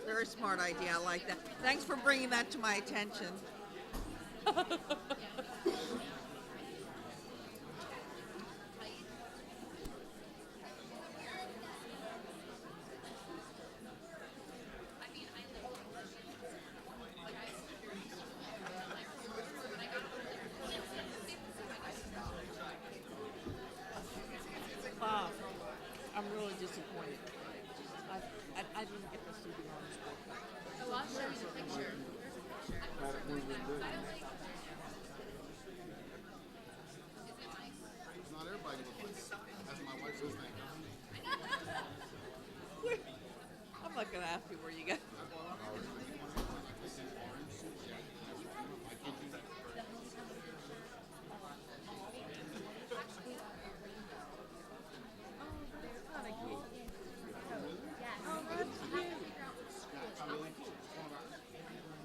very smart idea. I like that. Thanks for bringing that to my attention. Bob, I'm really disappointed. I didn't get to see the honors book. Oh, I'll show you the picture. Not everybody looks like that. That's my wife's thing. I'm not going to ask you where you got.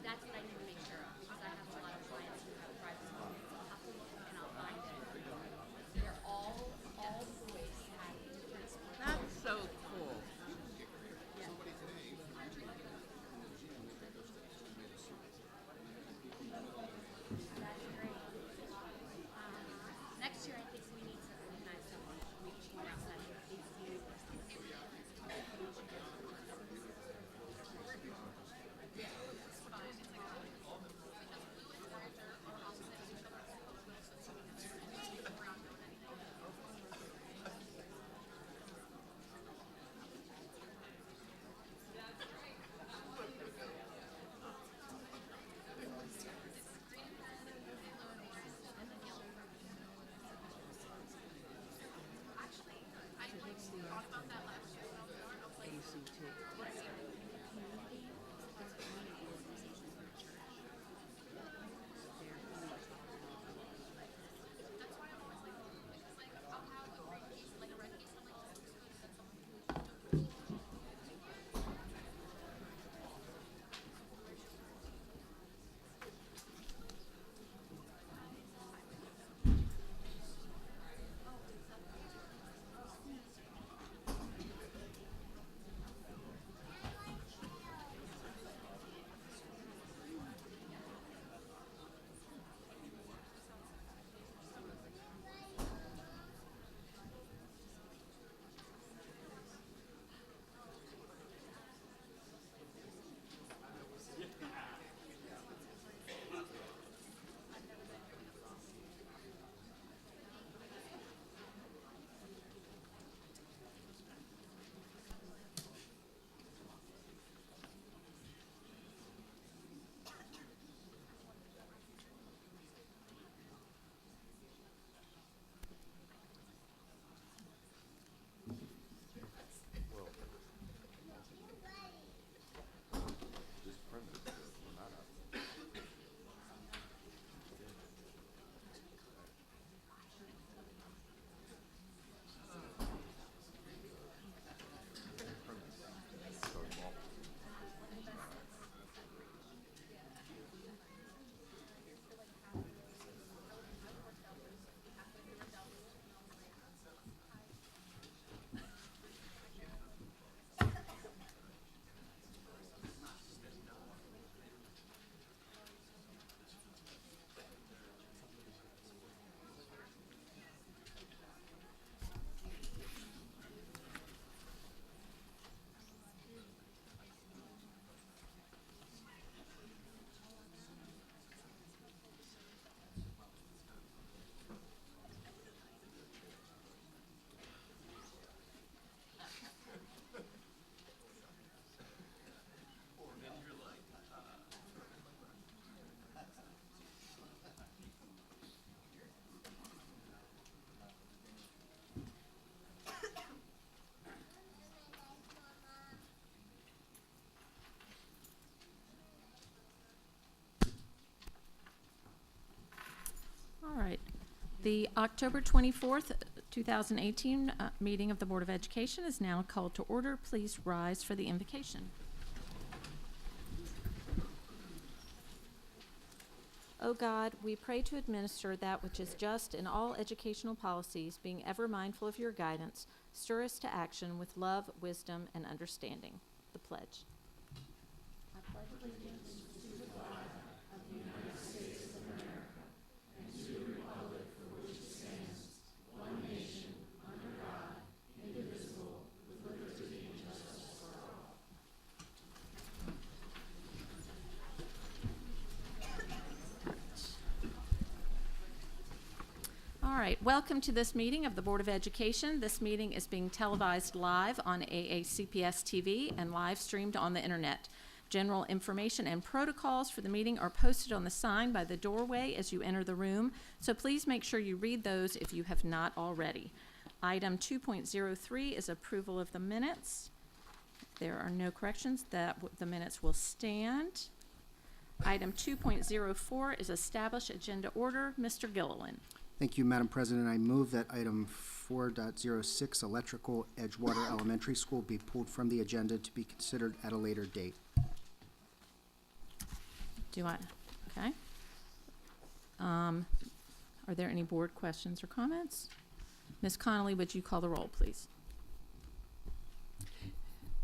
That's what I need to make sure of, because I have a lot of clients who have private schools. I'll have to look and I'll find it. They're all boys at different schools. That's so cool. That's great. Next year, I think we need to organize something. We can go outside of the All right. The October 24th, 2018 meeting of the Board of Education is now called to order. Please rise for the invocation. O God, we pray to administer that which is just in all educational policies, being ever mindful of your guidance. Stir us to action with love, wisdom, and understanding. The pledge. All right, welcome to this meeting of the Board of Education. This meeting is being televised live on AACPS TV and live streamed on the internet. General information and protocols for the meeting are posted on the sign by the doorway as you enter the room, so please make sure you read those if you have not already. Item 2.03 is approval of the minutes. If there are no corrections, the minutes will stand. Item 2.04 is establish agenda order. Mr. Gilliland. Thank you, Madam President. I move that item 4.06, electrical Edgewater Elementary School, be pulled from the agenda to be considered at a later date. Okay. Are there any board questions or comments? Ms. Connolly, would you call the roll, please?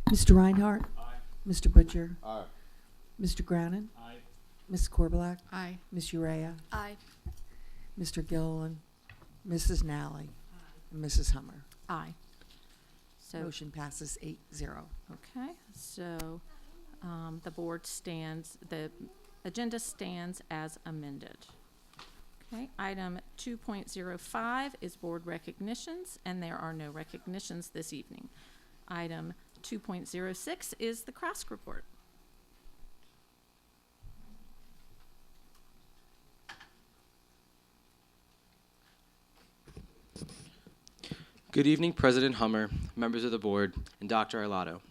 Mr. Reinhard? Aye. Mr. Butcher? Aye. Mr. Grannon? Aye. Ms. Corbelak? Aye. Ms. Urea? Aye. Mr. Gilliland? Mrs. Nally? And Mrs. Hummer? Aye. So, Motion passes 8-0. okay, so the board stands, the agenda stands as amended. Okay, item 2.05 is board recognitions, and there are no recognitions this evening. Item 2.06 is the CRASC report. Good evening, President Hummer, members of the board, and Dr. Arlotto.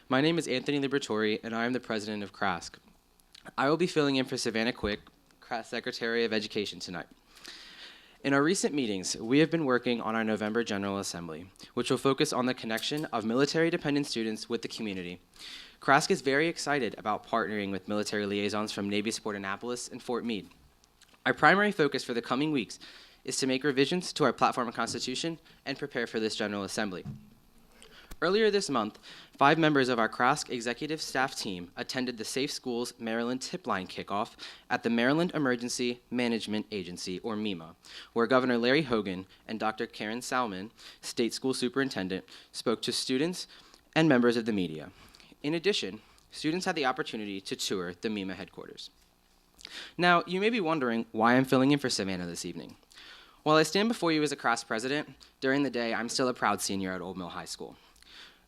My name is Anthony Liberatori, and I am the president of CRASC. I will be filling in for Savannah Quick, CRASC Secretary of Education, tonight. In our recent meetings, we have been working on our November General Assembly, which will focus on the connection of military-dependent students with the community. CRASC is very excited about partnering with military liaisons from Navy Support Annapolis and Fort Meade. Our primary focus for the coming weeks is to make revisions to our platform and constitution and prepare for this General Assembly. Earlier this month, 5 members of our CRASC executive staff team attended the Safe Schools Maryland Tip Line kickoff at the Maryland Emergency Management Agency, or MEMA, where Governor Larry Hogan and Dr. Karen Salmon, State School Superintendent, spoke to students and members of the media. In addition, students had the opportunity to tour the MEMA headquarters. Now, you may be wondering why I'm filling in for Savannah this evening. While I stand before you as a CRASC president, during the day I'm still a proud senior at Old Mill High School.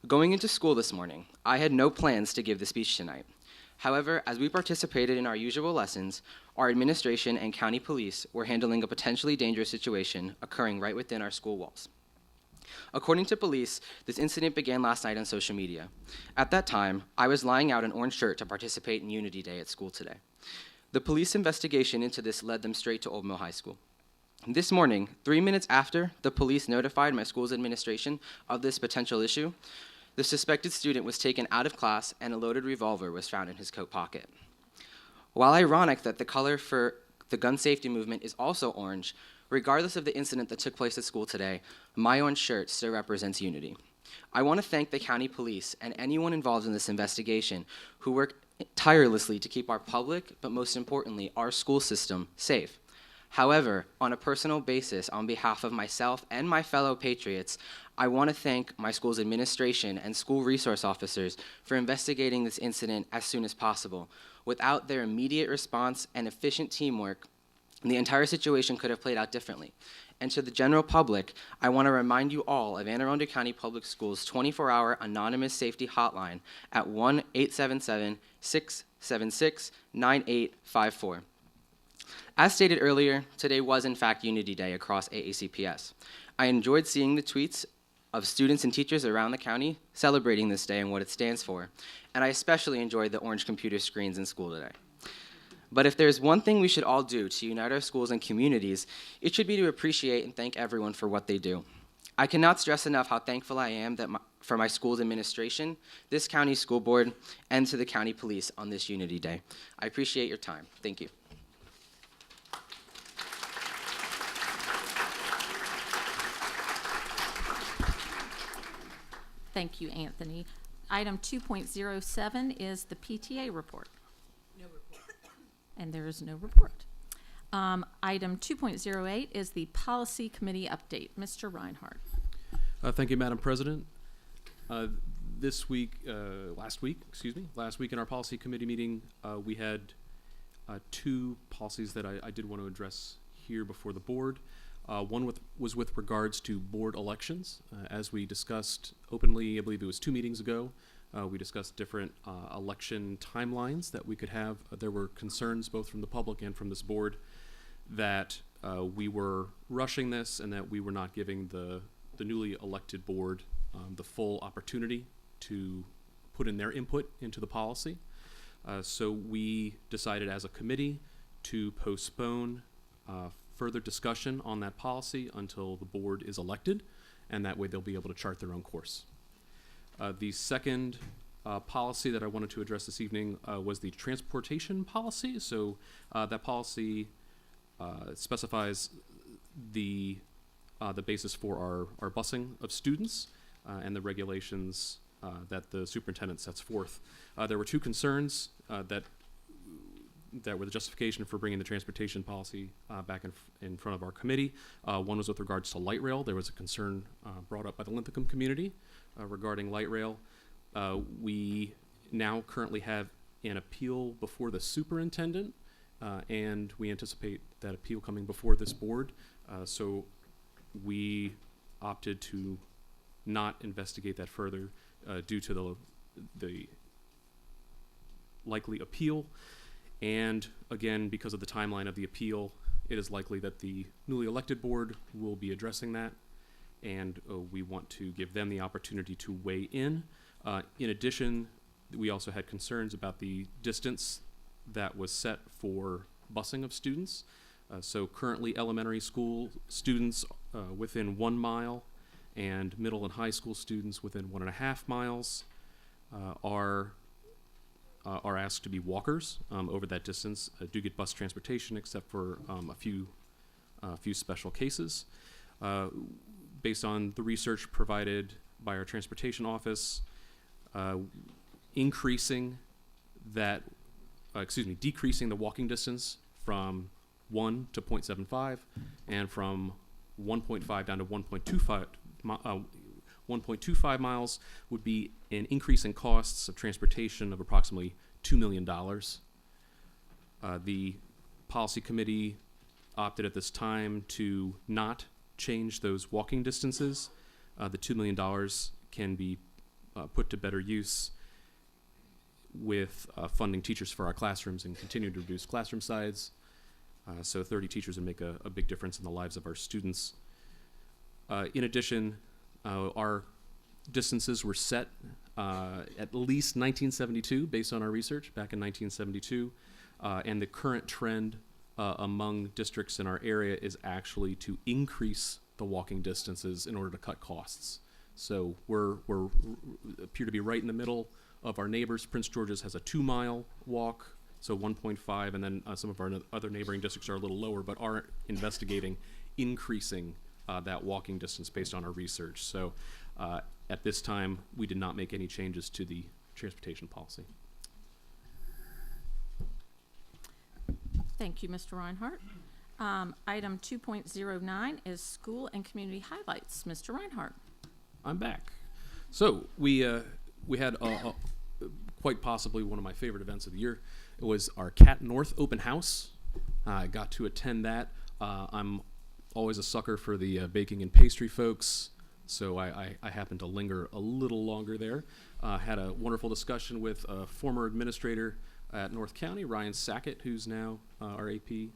Going into school this morning, I had no plans to give the speech tonight. However, as we participated in our usual lessons, our administration and county police were handling a potentially dangerous situation occurring right within our school walls. According to police, this incident began last night on social media. At that time, I was lying out an orange shirt to participate in Unity Day at school today. The police investigation into this led them straight to Old Mill High School. This morning, 3 minutes after the police notified my school's administration of this potential issue, the suspected student was taken out of class and a loaded revolver was found in his coat pocket. While ironic that the color for the gun safety movement is also orange, regardless of the incident that took place at school today, my orange shirt still represents unity. I want to thank the county police and anyone involved in this investigation who worked tirelessly to keep our public, but most importantly, our school system safe. However, on a personal basis, on behalf of myself and my fellow patriots, I want to thank my school's administration and school resource officers for investigating this incident as soon as possible. Without their immediate response and efficient teamwork, the entire situation could have played out differently. And to the general public, I want to remind you all of Anne Arundel County Public Schools' 24-hour anonymous safety hotline at 1-877-676-9854. As stated earlier, today was in fact Unity Day across AACPS. I enjoyed seeing the tweets of students and teachers around the county celebrating this day and what it stands for, and I especially enjoyed the orange computer screens in school today. But if there's one thing we should all do to unite our schools and communities, it should be to appreciate and thank everyone for what they do. I cannot stress enough how thankful I am for my school's administration, this county school board, and to the county police on this Unity Day. I appreciate your time. Thank you. Thank you, Anthony. Item 2.07 is the PTA report. And there is no report. Item 2.08 is the Policy Committee update. Mr. Reinhard. Thank you, Madam President. Last week in our Policy Committee meeting, we had two policies that I did want to address here before the board. One was with regards to board elections. As we discussed openly, I believe it was 2 meetings ago, we discussed different election timelines that we could have. There were concerns both from the public and from this board that we were rushing this and that we were not giving the newly elected board the full opportunity to put in their input into the policy. So we decided as a committee to postpone further discussion on that policy until the board is elected, and that way they'll be able to chart their own course. The second policy that I wanted to address this evening was the transportation policy. So that policy specifies the basis for our busing of students and the regulations that the superintendent sets forth. There were two concerns that were the justification for bringing the transportation policy back in front of our committee. One was with regards to light rail. There was a concern brought up by the Linthicum community regarding light rail. We now currently have an appeal before the superintendent, and we anticipate that appeal coming before this board. So we opted to not investigate that further due to the likely appeal. And again, because of the timeline of the appeal, it is likely that the newly elected board will be addressing that, and we want to give them the opportunity to weigh in. In addition, we also had concerns about the distance that was set for busing of students. So currently elementary school students within 1 mile and middle and high school students within 1.5 miles are asked to be walkers over that distance. Do get bus transportation except for a few special cases. Based on the research provided by our transportation office, decreasing the walking distance from 1 to 0.75 and from 1.5 down to 1.25 miles would be an increase in costs of transportation of approximately $2 million. The policy committee opted at this time to not change those walking distances. The $2 million can be put to better use with funding teachers for our classrooms and continue to reduce classroom size. So 30 teachers would make a big difference in the lives of our students. In addition, our distances were set at least 1972 based on our research back in 1972. And the current trend among districts in our area is actually to increase the walking distances in order to cut costs. So we're appear to be right in the middle of our neighbors. Prince George's has a 2-mile walk, so 1.5, and then some of our other neighboring districts are a little lower, but are investigating increasing that walking distance based on our research. So at this time, we did not make any changes to the transportation policy. Thank you, Mr. Reinhardt. Item 2.09 is school and community highlights. Mr. Reinhardt. I'm back. So we had quite possibly one of my favorite events of the year. It was our Cat North open house. I got to attend that. I'm always a sucker for the baking and pastry folks, so I happened to linger a little longer there. Had a wonderful discussion with a former administrator at North County, Ryan Sackett, who's now our AP.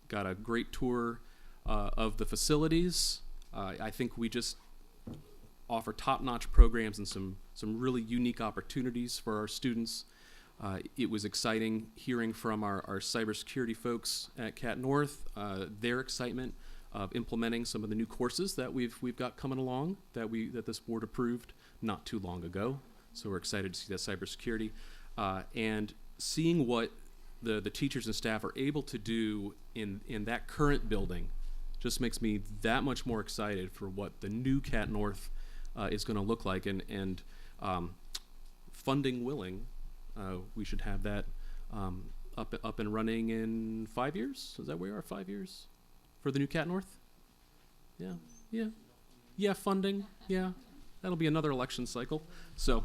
Got a great tour of the facilities. I think we just offer top-notch programs and some really unique opportunities for our students. It was exciting hearing from our cybersecurity folks at Cat North, their excitement of implementing some of the new courses that we've got coming along that this board approved not too long ago. So we're excited to see that cybersecurity and seeing what the teachers and staff are able to do in that current building just makes me that much more excited for what the new Cat North is going to look like, and funding willing, we should have that up and running in 5 years. Is that where we are? 5 years for the new Cat North? Yeah. Funding. Yeah, that'll be another election cycle. So,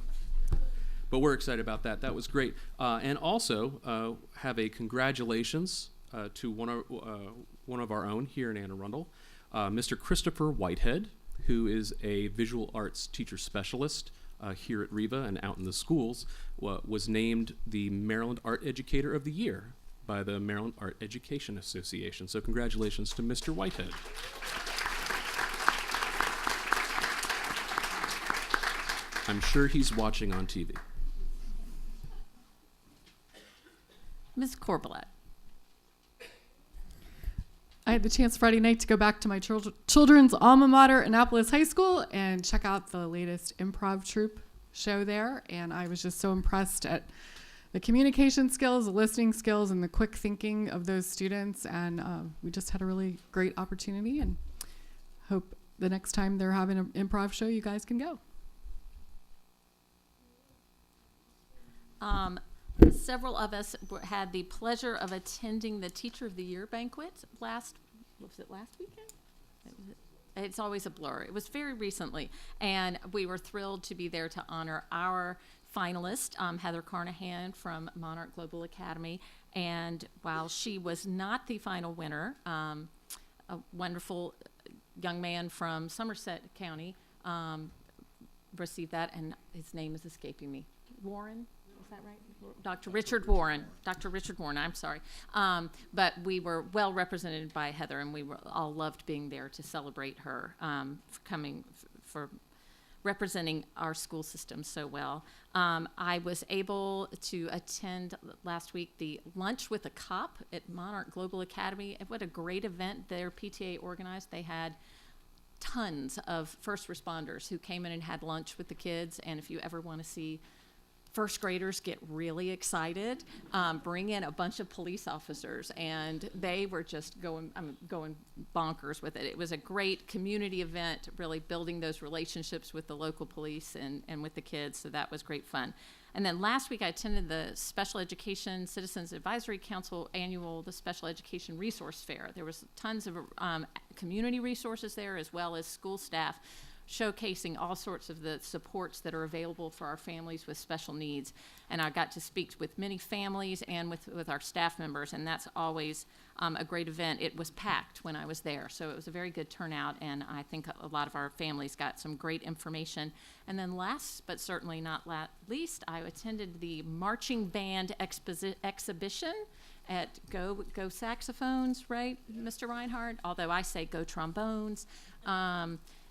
but we're excited about that. That was great. And also have a congratulations to one of our own here in Anne Arundel, Mr. Christopher Whitehead, who is a visual arts teacher specialist here at Riva and out in the schools, was named the Maryland Art Educator of the Year by the Maryland Art Education Association. So congratulations to Mr. Whitehead. I'm sure he's watching on TV. Ms. Corbelette. I had the chance Friday night to go back to my children's alma mater, Annapolis High School, and check out the latest improv troupe show there. And I was just so impressed at the communication skills, the listening skills, and the quick thinking of those students. And we just had a really great opportunity, and hope the next time they're having an improv show, you guys can go. Several of us had the pleasure of attending the Teacher of the Year banquet was it last weekend? It's always a blur. It was very recently, and we were thrilled to be there to honor our finalist, Heather Carnahan from Monarch Global Academy. And while she was not the final winner, a wonderful young man from Somerset County received that, and his name is escaping me. Warren? Is that right? Dr. Richard Warren, I'm sorry. But we were well represented by Heather, and we all loved being there to celebrate her for representing our school system so well. I was able to attend last week the Lunch with a Cop at Monarch Global Academy. What a great event their PTA organized. They had tons of first responders who came in and had lunch with the kids, and if you ever want to see first graders get really excited, bring in a bunch of police officers, and they were just going bonkers with it. It was a great community event, really building those relationships with the local police and with the kids, so that was great fun. And then last week I attended the Special Education Citizens Advisory Council the Special Education Resource Fair. There was tons of community resources there, as well as school staff, showcasing all sorts of the supports that are available for our families with special needs. And I got to speak with many families and with our staff members, and that's always a great event. It was packed when I was there, so it was a very good turnout, and I think a lot of our families got some great information. And then last but certainly not least, I attended the marching band exhibition at Go Saxophones, right, Mr. Reinhard? Although I say Go Trombones.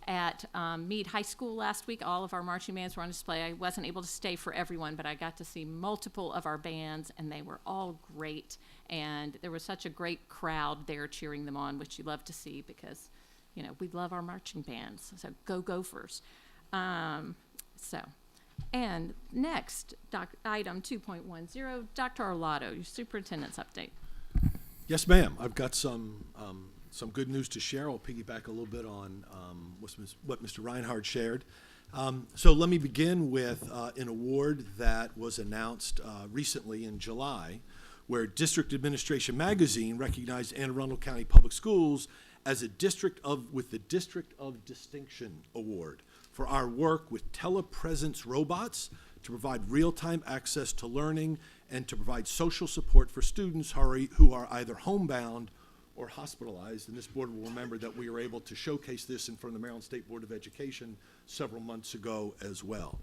At Meade High School last week, all of our marching bands were on display. I wasn't able to stay for everyone, but I got to see multiple of our bands, and they were all great. And there was such a great crowd there cheering them on, which you love to see because, you know, we love our marching bands. So go Gophers. And next, item 2.10, Dr. Arlotto, your superintendent's update. Yes, ma'am. I've got some good news to share. I'll piggyback a little bit on what Mr. Reinhard shared. So let me begin with an award that was announced recently in July, where District Administration Magazine recognized Anne Arundel County Public Schools as with the District of Distinction Award for our work with telepresence robots to provide real-time access to learning and to provide social support for students who are either homebound or hospitalized. And this board will remember that we were able to showcase this in front of the Maryland State Board of Education several months ago as well.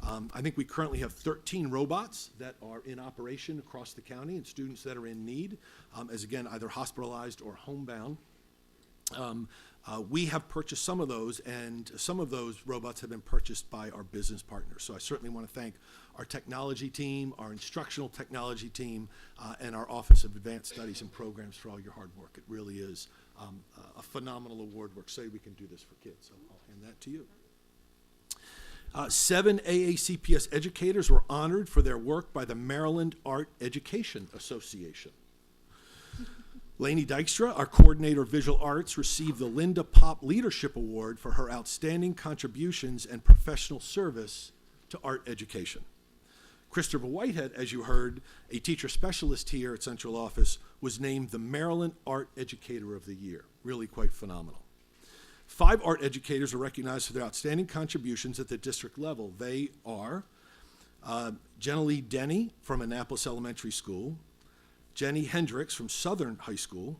I think we currently have 13 robots that are in operation across the county, and students that are in need, as again, either hospitalized or homebound. We have purchased some of those, and some of those robots have been purchased by our business partners. So I certainly want to thank our technology team, our instructional technology team, and our Office of Advanced Studies and Programs for all your hard work. It really is a phenomenal award. We're excited we can do this for kids, so I'll hand that to you. 7 AACPS educators were honored for their work by the Maryland Art Education Association. Lainey Dykstra, our coordinator of visual arts, received the Linda Pop Leadership Award for her outstanding contributions and professional service to art education. Christopher Whitehead, as you heard, a teacher specialist here at Central Office, was named the Maryland Art Educator of the Year. Really quite phenomenal. 5 art educators are recognized for their outstanding contributions at the district level. They are Jenna Lee Denny from Annapolis Elementary School, Jenny Hendricks from Southern High School,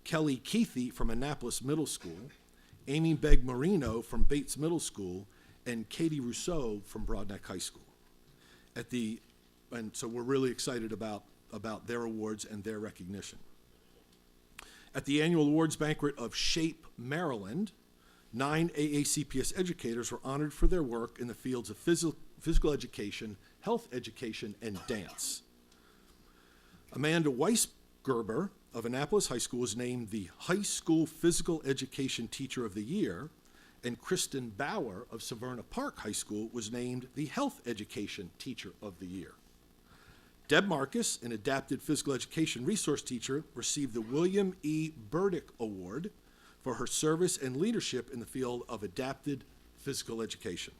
Kelly Keithy from Annapolis Middle School, Amy Begg Marino from Bates Middle School, and Katie Rousseau from Broadneck High School. And so we're really excited about their awards and their recognition. At the annual awards banquet of SHAPE Maryland, 9 AACPS educators were honored for their work in the fields of physical education, health education, and dance. Amanda Weisgerber of Annapolis High School was named the High School Physical Education Teacher of the Year, and Kristen Bauer of Severna Park High School was named the Health Education Teacher of the Year. Deb Marcus, an adapted physical education resource teacher, received the William E. Burdick Award for her service and leadership in the field of adapted physical education.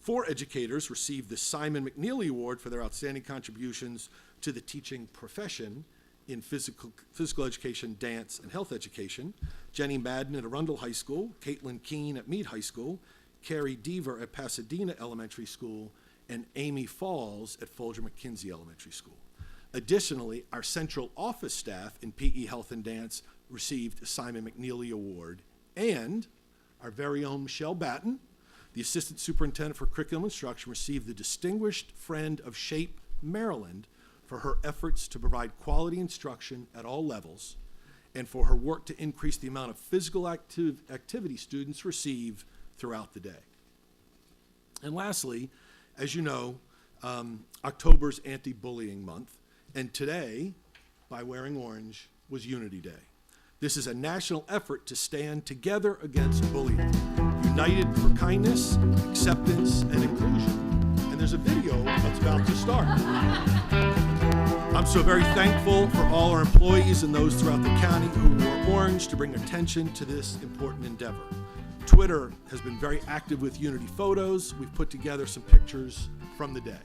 4 educators received the Simon McNeely Award for their outstanding contributions to the teaching profession in physical education, dance, and health education. Jenny Madden at Arundel High School, Caitlin Keene at Meade High School, Carrie Deaver at Pasadena Elementary School, and Amy Falls at Folger McKinsey Elementary School. Additionally, our central office staff in PE, health, and dance received a Simon McNeely Award, and our very own Michelle Batten, the Assistant Superintendent for Curriculum Instruction, received the Distinguished Friend of SHAPE Maryland for her efforts to provide quality instruction at all levels and for her work to increase the amount of physical activity students receive throughout the day. And lastly, as you know, October's Anti-Bullying Month, and today, by wearing orange, was Unity Day. This is a national effort to stand together against bullying, united for kindness, acceptance, and inclusion. And there's a video that's about to start. I'm so very thankful for all our employees and those throughout the county who wore orange to bring attention to this important endeavor. Twitter has been very active with Unity photos. We've put together some pictures from the day.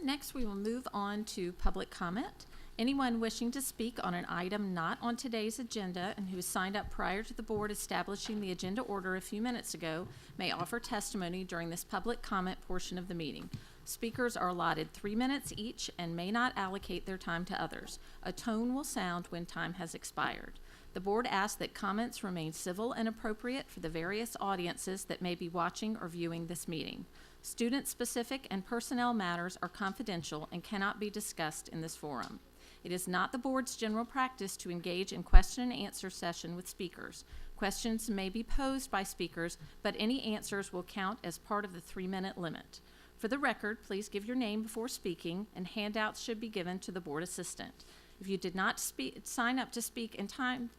Next, we will move on to public comment. Anyone wishing to speak on an item not on today's agenda and who has signed up prior to the board establishing the agenda order a few minutes ago may offer testimony during this public comment portion of the meeting. Speakers are allotted 3 minutes each and may not allocate their time to others. A tone will sound when time has expired. The board asks that comments remain civil and appropriate for the various audiences that may be watching or viewing this meeting. Student-specific and personnel matters are confidential and cannot be discussed in this forum. It is not the board's general practice to engage in question and answer session with speakers. Questions may be posed by speakers, but any answers will count as part of the 3-minute limit. For the record, please give your name before speaking, and handouts should be given to the board assistant. If you did not sign up to speak in time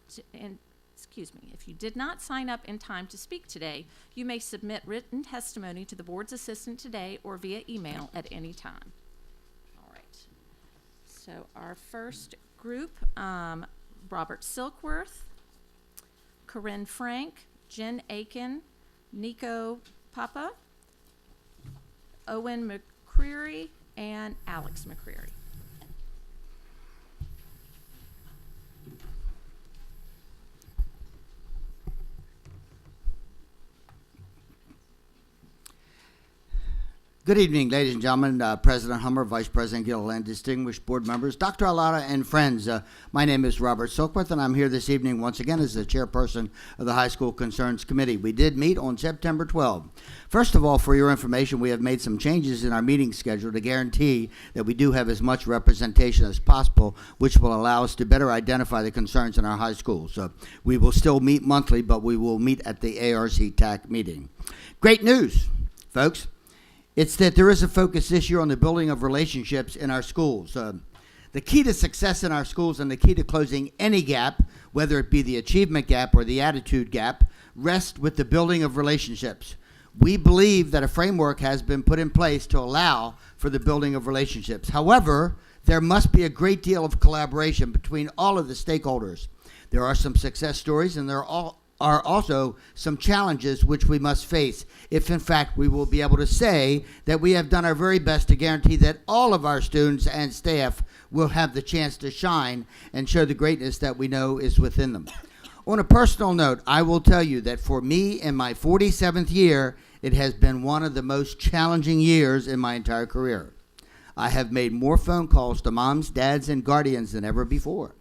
if you did not sign up in time to speak today, you may submit written testimony to the board's assistant today or via email at any time. All right. So our first group, Robert Silkworth, Corinne Frank, Jen Aiken, Nico Papa, Owen McCreary, and Alex McCreary. Good evening, ladies and gentlemen, President Hummer, Vice President Gill, and distinguished board members, Dr. Arlotto, and friends. My name is Robert Silkworth, and I'm here this evening once again as the chairperson of the High School Concerns Committee. We did meet on September 12. First of all, for your information, we have made some changes in our meeting schedule to guarantee that we do have as much representation as possible, which will allow us to better identify the concerns in our high schools. So we will still meet monthly, but we will meet at the ARC TAC meeting. Great news, folks. It's that there is a focus this year on the building of relationships in our schools. The key to success in our schools and the key to closing any gap, whether it be the achievement gap or the attitude gap, rests with the building of relationships. We believe that a framework has been put in place to allow for the building of relationships. However, there must be a great deal of collaboration between all of the stakeholders. There are some success stories, and there are also some challenges which we must face if, in fact, we will be able to say that we have done our very best to guarantee that all of our students and staff will have the chance to shine and show the greatness that we know is within them. On a personal note, I will tell you that for me, in my 47th year, it has been one of the most challenging years in my entire career. I have made more phone calls to moms, dads, and guardians than ever before.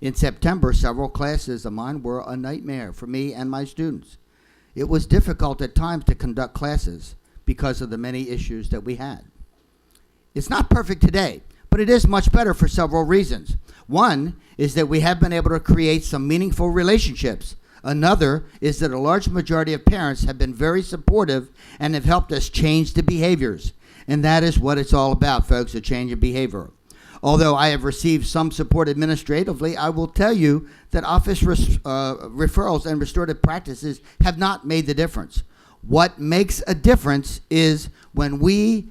In September, several classes of mine were a nightmare for me and my students. It was difficult at times to conduct classes because of the many issues that we had. It's not perfect today, but it is much better for several reasons. One is that we have been able to create some meaningful relationships. Another is that a large majority of parents have been very supportive and have helped us change the behaviors. And that is what it's all about, folks, a change of behavior. Although I have received some support administratively, I will tell you that office referrals and restorative practices have not made the difference. What makes a difference is when we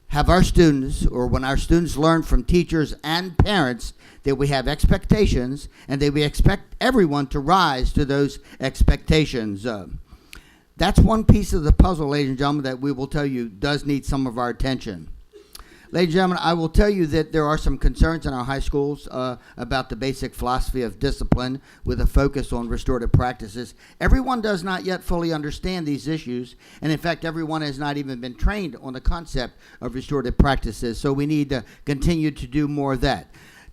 have our students, or when our students learn from teachers and parents that we have expectations and that we expect everyone to rise to those expectations. That's one piece of the puzzle, ladies and gentlemen, that we will tell you does need some of our attention. Ladies and gentlemen, I will tell you that there are some concerns in our high schools about the basic philosophy of discipline with a focus on restorative practices. Everyone does not yet fully understand these issues, and in fact, everyone has not even been trained on the concept of restorative practices, so we need to continue to do more of that.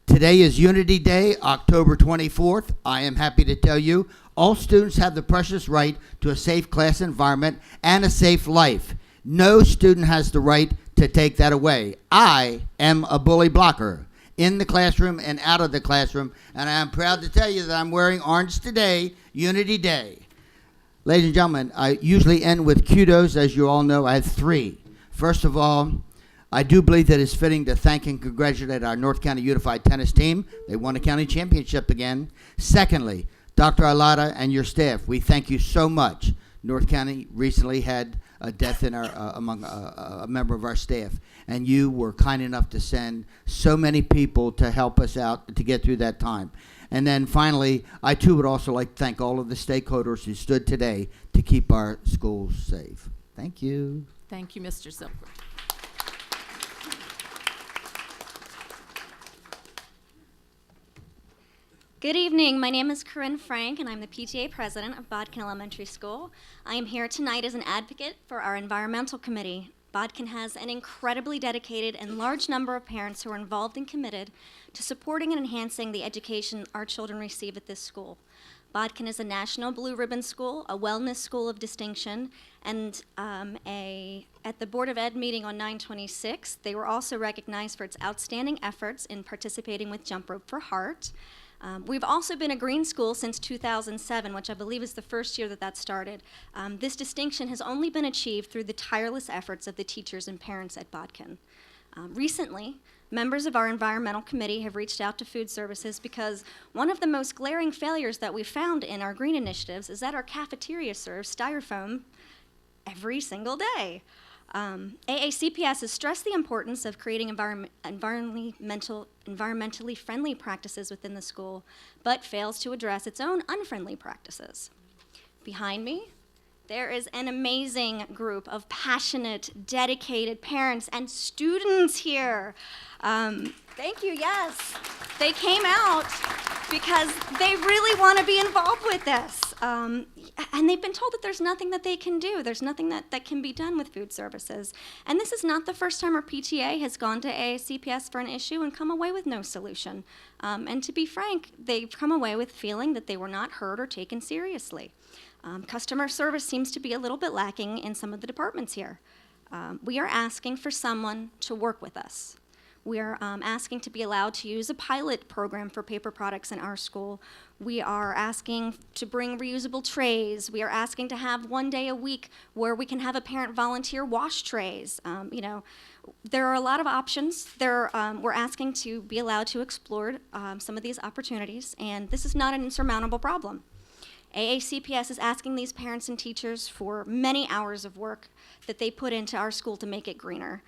Today is Unity Day, October 24th. I am happy to tell you all students have the precious right to a safe class environment and a safe life. No student has the right to take that away. I am a bully blocker in the classroom and out of the classroom, and I am proud to tell you that I'm wearing orange today, Unity Day. Ladies and gentlemen, I usually end with kudos. As you all know, I have 3. First of all, I do believe that it's fitting to thank and congratulate our North County Unified Tennis team. They won the county championship again. Secondly, Dr. Arlotto and your staff, we thank you so much. North County recently had a death in our among a member of our staff, and you were kind enough to send so many people to help us out to get through that time. And then finally, I too would also like to thank all of the stakeholders who stood today to keep our schools safe. Thank you. Thank you, Mr. Silkworth. Good evening. My name is Corinne Frank, and I'm the PTA president of Bodkin Elementary School. I am here tonight as an advocate for our environmental committee. Bodkin has an incredibly dedicated and large number of parents who are involved and committed to supporting and enhancing the education our children receive at this school. Bodkin is a national blue ribbon school, a wellness school of distinction, and at the Board of Ed meeting on 9/26, they were also recognized for its outstanding efforts in participating with Jump Rope for Heart. We've also been a green school since 2007, which I believe is the first year that started. This distinction has only been achieved through the tireless efforts of the teachers and parents at Bodkin. Recently, members of our environmental committee have reached out to food services because one of the most glaring failures that we found in our green initiatives is that our cafeteria serves styrofoam every single day. AACPS has stressed the importance of creating environmentally friendly practices within the school, but fails to address its own unfriendly practices. Behind me, there is an amazing group of passionate, dedicated parents and students here. Thank you, yes. They came out because they really want to be involved with this. And they've been told that there's nothing that they can do. There's nothing that can be done with food services. And this is not the first time our PTA has gone to AACPS for an issue and come away with no solution. And to be frank, they've come away with feeling that they were not heard or taken seriously. Customer service seems to be a little bit lacking in some of the departments here. We are asking for someone to work with us. We are asking to be allowed to use a pilot program for paper products in our school. We are asking to bring reusable trays. We are asking to have one day a week where we can have a parent volunteer wash trays. There are a lot of options. We're asking to be allowed to explore some of these opportunities, and this is not an insurmountable problem. AACPS is asking these parents and teachers for many hours of work that they put into our school to make it greener.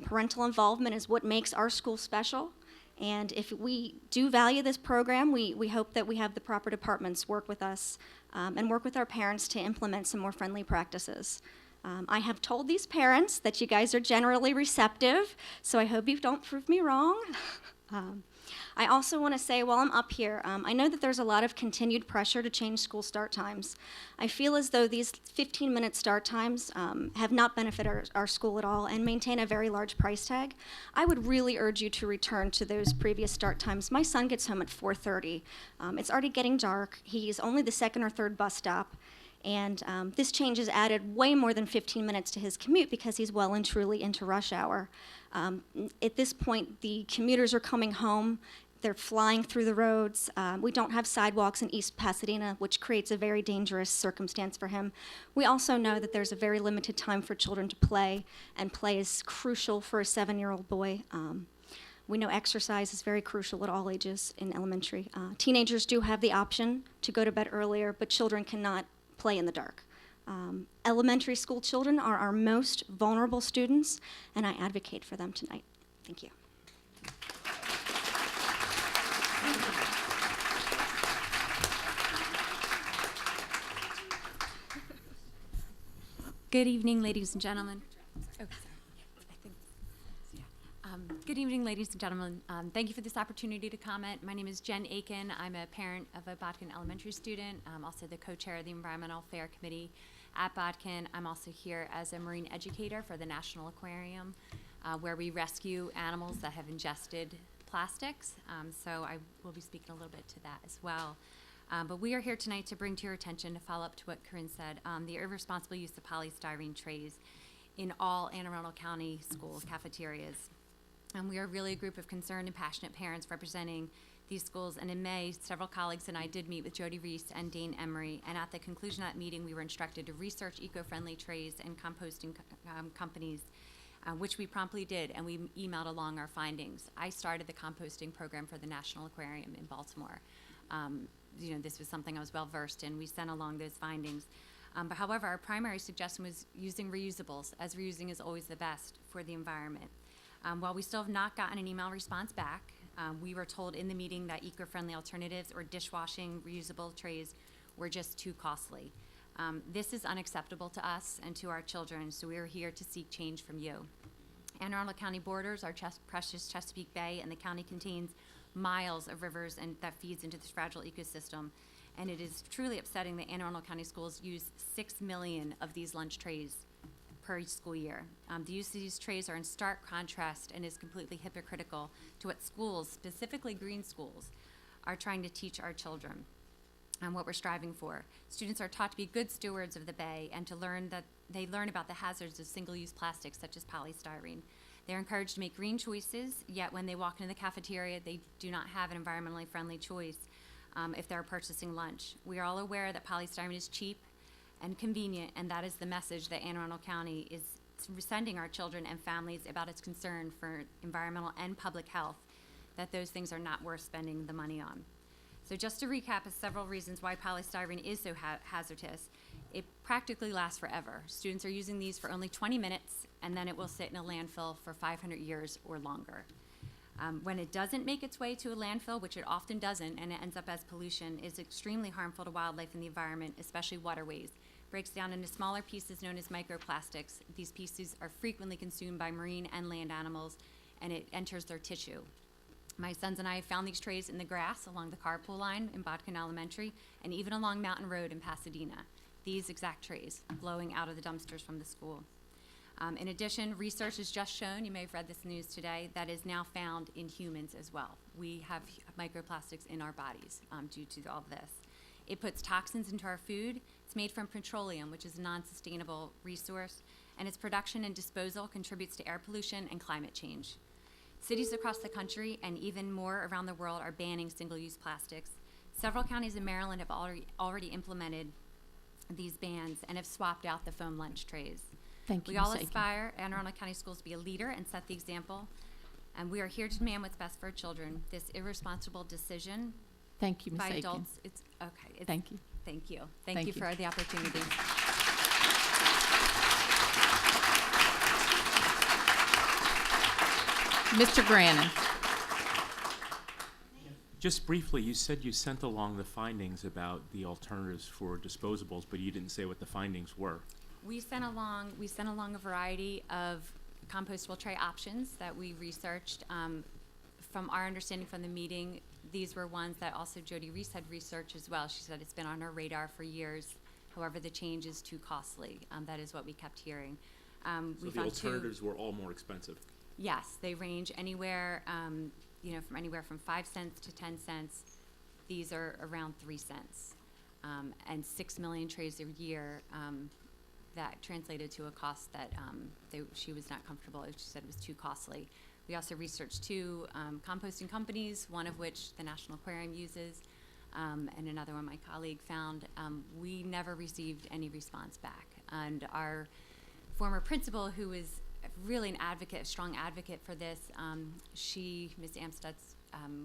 Parental involvement is what makes our school special, and if we do value this program, we hope that we have the proper departments work with us and work with our parents to implement some more friendly practices. I have told these parents that you guys are generally receptive, so I hope you don't prove me wrong. I also want to say while I'm up here, I know that there's a lot of continued pressure to change school start times. I feel as though these 15-minute start times have not benefited our school at all and maintain a very large price tag. I would really urge you to return to those previous start times. My son gets home at 4:30. It's already getting dark. He's only the second or third bus stop. And this change has added way more than 15 minutes to his commute because he's well and truly into rush hour. At this point, the commuters are coming home. They're flying through the roads. We don't have sidewalks in East Pasadena, which creates a very dangerous circumstance for him. We also know that there's a very limited time for children to play, and play is crucial for a 7-year-old boy. We know exercise is very crucial at all ages in elementary. Teenagers do have the option to go to bed earlier, but children cannot play in the dark. Elementary school children are our most vulnerable students, and I advocate for them tonight. Thank you. Good evening, ladies and gentlemen. Good evening, ladies and gentlemen. Thank you for this opportunity to comment. My name is Jen Aiken. I'm a parent of a Bodkin Elementary student. I'm also the co-chair of the Environmental Fair Committee at Bodkin. I'm also here as a marine educator for the National Aquarium, where we rescue animals that have ingested plastics. So I will be speaking a little bit to that as well. But we are here tonight to bring to your attention, to follow up to what Corinne said, the irresponsible use of polystyrene trays in all Anne Arundel County schools, cafeterias. We are really a group of concerned and passionate parents representing these schools. And in May, several colleagues and I did meet with Jody Reese and Dane Emery. And at the conclusion of that meeting, we were instructed to research eco-friendly trays and composting companies, which we promptly did, and we emailed along our findings. I started the composting program for the National Aquarium in Baltimore. This was something I was well versed in. We sent along those findings. But however, our primary suggestion was using reusables, as reusing is always the best for the environment. While we still have not gotten an email response back, we were told in the meeting that eco-friendly alternatives or dishwashing reusable trays were just too costly. This is unacceptable to us and to our children, so we are here to seek change from you. Anne Arundel County borders our precious Chesapeake Bay, and the county contains miles of rivers and that feeds into this fragile ecosystem. And it is truly upsetting that Anne Arundel County schools use 6 million of these lunch trays per school year. The use of these trays are in stark contrast and is completely hypocritical to what schools, specifically green schools, are trying to teach our children and what we're striving for. Students are taught to be good stewards of the bay and to learn that they learn about the hazards of single-use plastics such as polystyrene. They're encouraged to make green choices, yet when they walk into the cafeteria, they do not have an environmentally friendly choice if they're purchasing lunch. We are all aware that polystyrene is cheap and convenient, and that is the message that Anne Arundel County is sending our children and families about its concern for environmental and public health, that those things are not worth spending the money on. So just to recap several reasons why polystyrene is so hazardous. It practically lasts forever. Students are using these for only 20 minutes, and then it will sit in a landfill for 500 years or longer. When it doesn't make its way to a landfill, which it often doesn't, and it ends up as pollution, it's extremely harmful to wildlife and the environment, especially waterways. Breaks down into smaller pieces known as microplastics. These pieces are frequently consumed by marine and land animals, and it enters their tissue. My sons and I found these trays in the grass along the carpool line in Bodkin Elementary, and even along Mountain Road in Pasadena. These exact trays blowing out of the dumpsters from the school. In addition, research has just shown, you may have read this news today, that is now found in humans as well. We have microplastics in our bodies due to all of this. It puts toxins into our food. It's made from petroleum, which is a non-sustainable resource, and its production and disposal contributes to air pollution and climate change. Cities across the country and even more around the world are banning single-use plastics. Several counties in Maryland have already implemented these bans and have swapped out the foam lunch trays. Thank you, We all Ms. Aiken. aspire Anne Arundel County Schools to be a leader and set the example, and we are here to demand what's best for our children. This irresponsible decision Thank you, Ms. by Aiken. adults, it's okay. Thank you. Thank you. Thank Thank you you. for the opportunity. Mr. Brannon. Just briefly, you said you sent along the findings about the alternatives for disposables, but you didn't say what the findings were. We sent along a variety of compostable tray options that we researched. From our understanding from the meeting, these were ones that also Jody Reese had researched as well. She said it's been on her radar for years. However, the change is too costly. That is what we kept hearing. So We the found alternatives were all more expensive. Yes, they range anywhere, from anywhere from 5 cents to 10 cents. These are around 3 cents. And 6 million trays a year, that translated to a cost that she was not comfortable. She said it was too costly. We also researched 2 composting companies, one of which the National Aquarium uses, and another one my colleague found. We never received any response back. And our former principal, who was really an advocate, a strong advocate for this, Ms. Amstutz,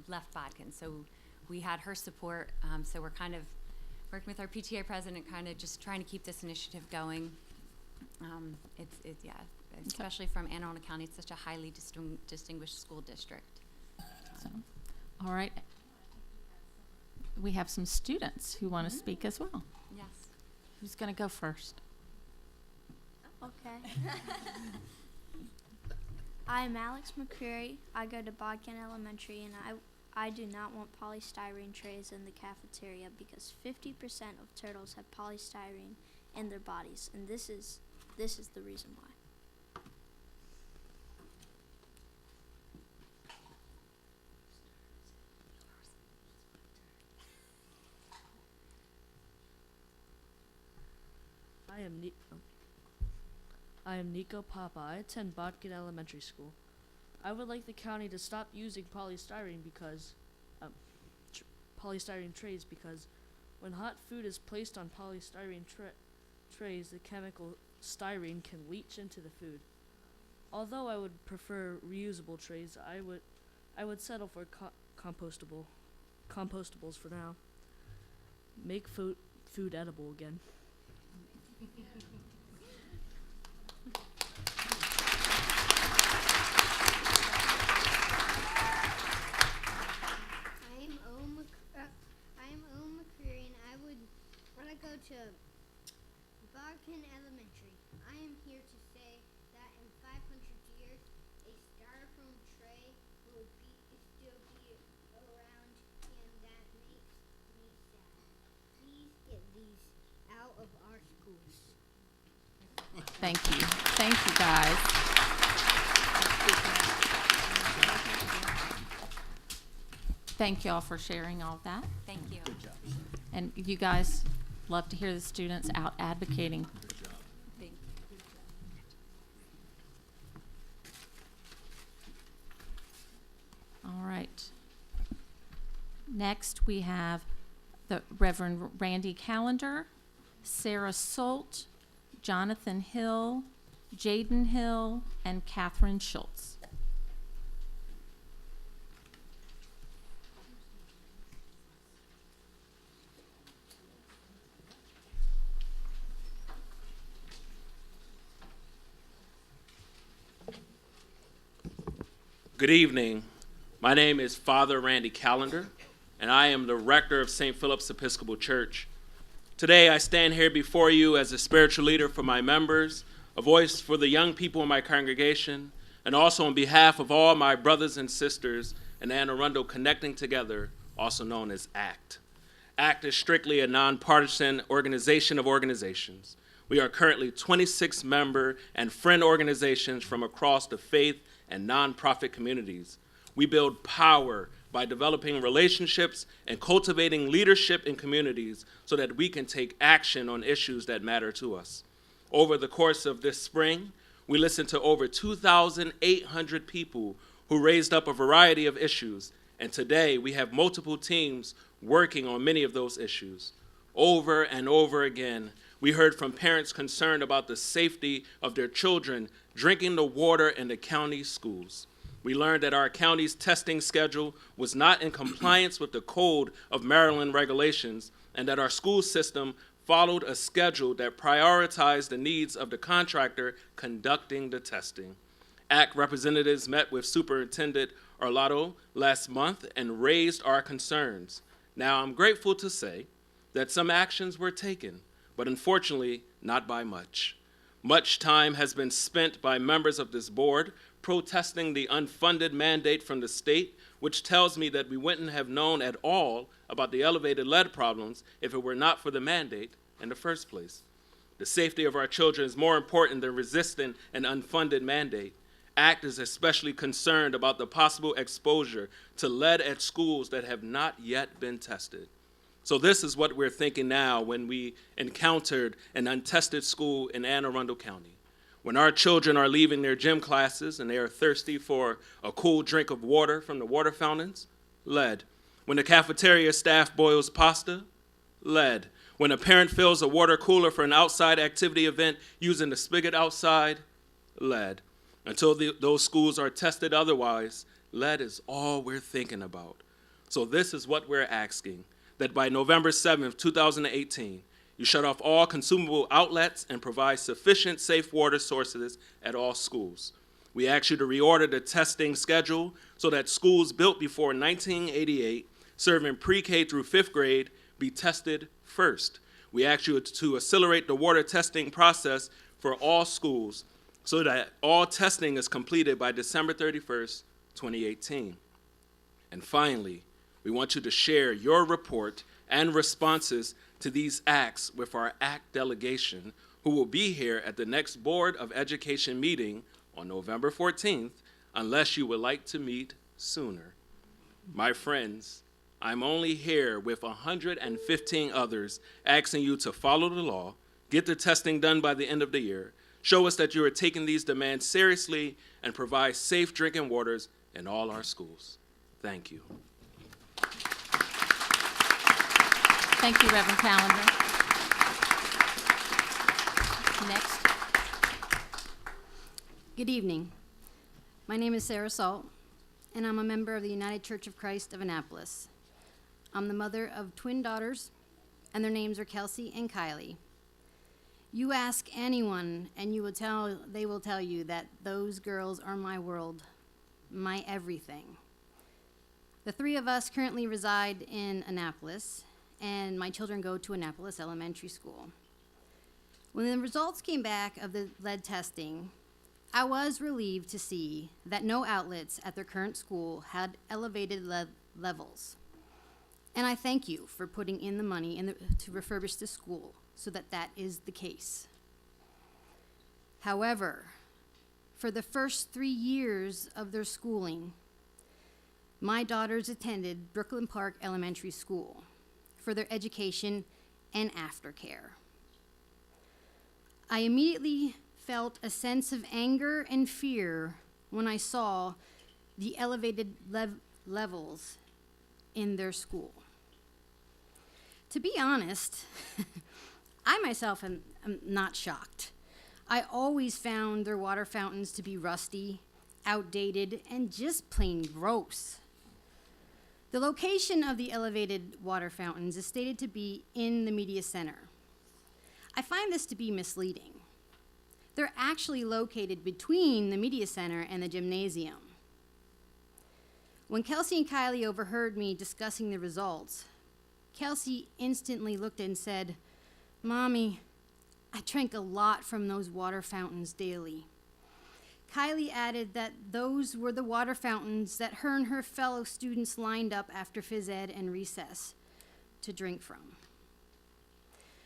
left Bodkin. So we had her support. So we're kind of working with our PTA president, kind of just trying to keep this initiative going. Especially from Anne Arundel County, it's such a highly distinguished school district. So, all right. We have some students who want to speak as well. Yes. Who's going to go first? Okay. I'm Alex McCreary. I go to Bodkin Elementary, and I do not want polystyrene trays in the cafeteria because 50% of turtles have polystyrene in their bodies, and this is the reason why. I am Nico Papa. I attend Bodkin Elementary School. I would like the county to stop using polystyrene trays because when hot food is placed on polystyrene trays, the chemical styrene can leach into the food. Although I would prefer reusable trays, I would settle for compostables for now. Make food edible again. To Bodkin Elementary. I am here to say that in 500 years, a styrofoam tray will still be Thank you. Thank you, guys. Thank you all for sharing all of that. Thank you. Good job. And you guys love to hear the students out advocating. Thank you. All right. Next, we have the Reverend Randy Callender, Sarah Solt, Jonathan Hill, Jaden Hill, and Catherine Schultz. Good evening. My name is Father Randy Callender, and I am the rector of St. Philip's Episcopal Church. Today, I stand here before you as a spiritual leader for my members, a voice for the young people in my congregation, and also on behalf of all my brothers and sisters in Anne Arundel Connecting Together, also known as ACT. ACT is strictly a nonpartisan organization of organizations. We are currently 26 member and friend organizations from across the faith and nonprofit communities. We build power by developing relationships and cultivating leadership in communities so that we can take action on issues that matter to us. Over the course of this spring, we listened to over 2,800 people who raised up a variety of issues, and today we have multiple teams working on many of those issues. Over and over again, we heard from parents concerned about the safety of their children drinking the water in the county schools. We learned that our county's testing schedule was not in compliance with the Code of Maryland regulations, and that our school system followed a schedule that prioritized the needs of the contractor conducting the testing. ACT representatives met with Superintendent Arlotto last month and raised our concerns. Now, I'm grateful to say that some actions were taken, but unfortunately, not by much. Much time has been spent by members of this board protesting the unfunded mandate from the state, which tells me that we wouldn't have known at all about the elevated lead problems if it were not for the mandate in the first place. The safety of our children is more important than resisting an unfunded mandate. ACT is especially concerned about the possible exposure to lead at schools that have not yet been tested. So this is what we're thinking now when we encountered an untested school in Anne Arundel County. When our children are leaving their gym classes and they are thirsty for a cool drink of water from the water fountains, lead. When the cafeteria staff boils pasta, lead. When a parent fills a water cooler for an outside activity event using the spigot outside, lead. Until those schools are tested otherwise, lead is all we're thinking about. So this is what we're asking, that by November 7th, 2018, you shut off all consumable outlets and provide sufficient safe water sources at all schools. We ask you to reorder the testing schedule so that schools built before 1988, serving pre-K through 5th grade, be tested first. We ask you to accelerate the water testing process for all schools so that all testing is completed by December 31st, 2018. And finally, we want you to share your report and responses to these acts with our ACT delegation, who will be here at the next Board of Education meeting on November 14th, unless you would like to meet sooner. My friends, I'm only here with 115 others asking you to follow the law, get the testing done by the end of the year, show us that you are taking these demands seriously, and provide safe drinking waters in all our schools. Thank you. Thank you, Reverend Callender. Next. Good evening. My name is Sarah Salt, and I'm a member of the United Church of Christ of Annapolis. I'm the mother of twin daughters, and their names are Kelsey and Kylie. You ask anyone, and they will tell you that those girls are my world, my everything. The three of us currently reside in Annapolis, and my children go to Annapolis Elementary School. When the results came back of the lead testing, I was relieved to see that no outlets at their current school had elevated lead levels. And I thank you for putting in the money to refurbish the school, so that that is the case. However, for the first 3 years of their schooling, my daughters attended Brooklyn Park Elementary School for their education and aftercare. I immediately felt a sense of anger and fear when I saw the elevated levels in their school. To be honest, I myself am not shocked. I always found their water fountains to be rusty, outdated, and just plain gross. The location of the elevated water fountains is stated to be in the media center. I find this to be misleading. They're actually located between the media center and the gymnasium. When Kelsey and Kylie overheard me discussing the results, Kelsey instantly looked and said, "Mommy, I drank a lot from those water fountains daily." Kylie added that those were the water fountains that her and her fellow students lined up after phys ed and recess to drink from.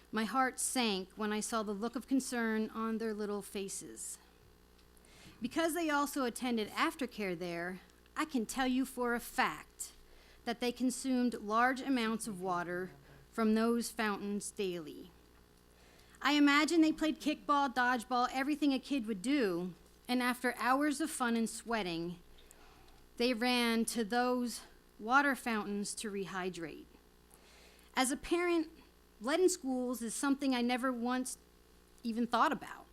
My heart sank when I saw the look of concern on their little faces. Because they also attended aftercare there, I can tell you for a fact that they consumed large amounts of water from those fountains daily. I imagine they played kickball, dodgeball, everything a kid would do, and after hours of fun and sweating, they ran to those water fountains to rehydrate. As a parent, lead in schools is something I never once even thought about.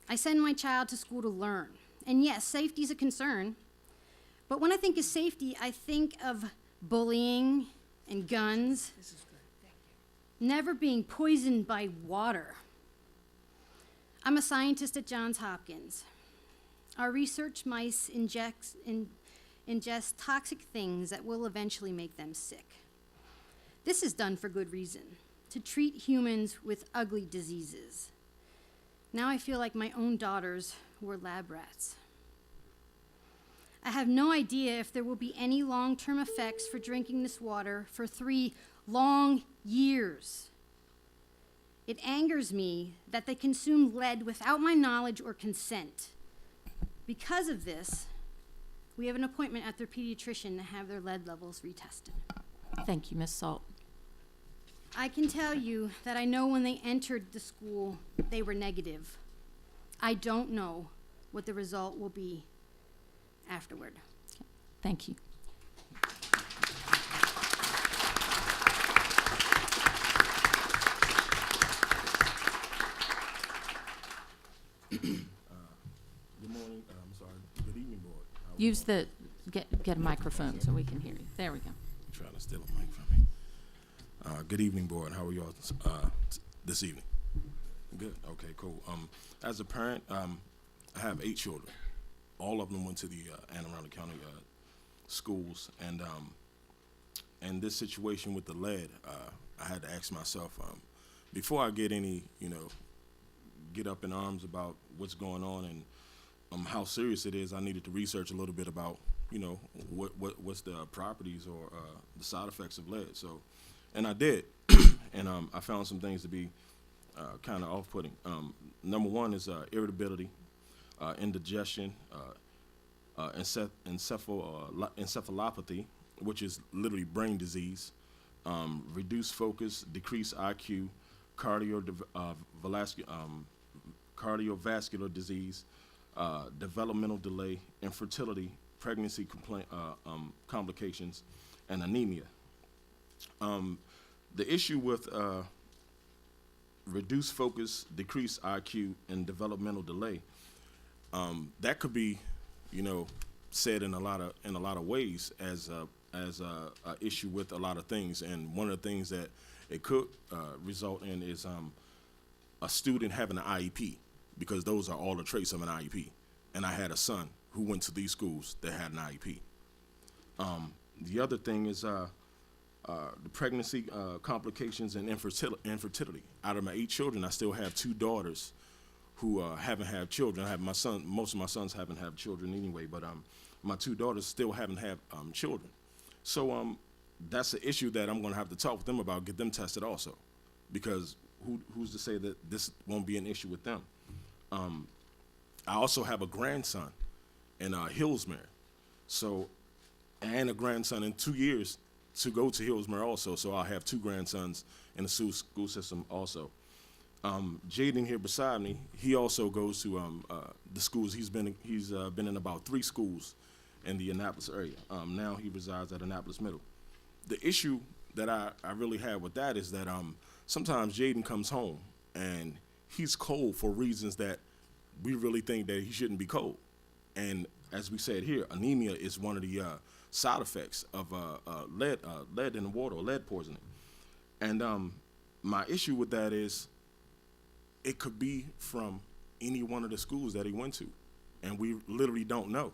I send my child to school to learn, and yes, safety is a concern, but when I think of safety, I think of bullying and guns, never being poisoned by water. I'm a scientist at Johns Hopkins. Our research mice ingest toxic things that will eventually make them sick. This is done for good reason, to treat humans with ugly diseases. Now I feel like my own daughters were lab rats. I have no idea if there will be any long-term effects for drinking this water for 3 long years. It angers me that they consume lead without my knowledge or consent. Because of this, we have an appointment at their pediatrician to have their lead levels retested. Thank you, Ms. Salt. I can tell you that I know when they entered the school, they were negative. I don't know what the result will be afterward. Okay. Thank you. Good morning. I'm sorry. Good evening, board. Use the, get a microphone so we can hear you. There we go. Trying to steal a mic from me. Good evening, board. How are you all this evening? Good. Okay, cool. As a parent, I have 8 children. All of them went to the Anne Arundel County schools, and this situation with the lead, I had to ask myself, before I get any, get up in arms about what's going on and how serious it is, I needed to research a little bit about, what's the properties or the side effects of lead. So, and I did, and I found some things to be kind of off-putting. Number one is irritability, indigestion, encephalopathy, which is literally brain disease, reduced focus, decreased IQ, cardiovascular disease, developmental delay, infertility, pregnancy complications, and anemia. The issue with reduced focus, decreased IQ, and developmental delay, that could be, said in a lot of ways as a issue with a lot of things. And one of the things that it could result in is a student having an IEP, because those are all the traits of an IEP. And I had a son who went to these schools that had an IEP. The other thing is the pregnancy complications and infertility. Out of my 8 children, I still have 2 daughters who haven't had children. I have my son. Most of my sons haven't had children anyway, but my 2 daughters still haven't had children. So that's an issue that I'm going to have to talk with them about, get them tested also, because who's to say that this won't be an issue with them? I also have a grandson in Hillsmere, so, and a grandson in 2 years to go to Hillsmere also, so I'll have 2 grandsons in the school system also. Jaden here beside me, he also goes to the schools. He's been in about 3 schools in the Annapolis area. Now he resides at Annapolis Middle. The issue that I really have with that is that sometimes Jaden comes home and he's cold for reasons that we really think that he shouldn't be cold. And as we said here, anemia is one of the side effects of lead in the water, or lead poisoning. And my issue with that is it could be from any one of the schools that he went to, and we literally don't know.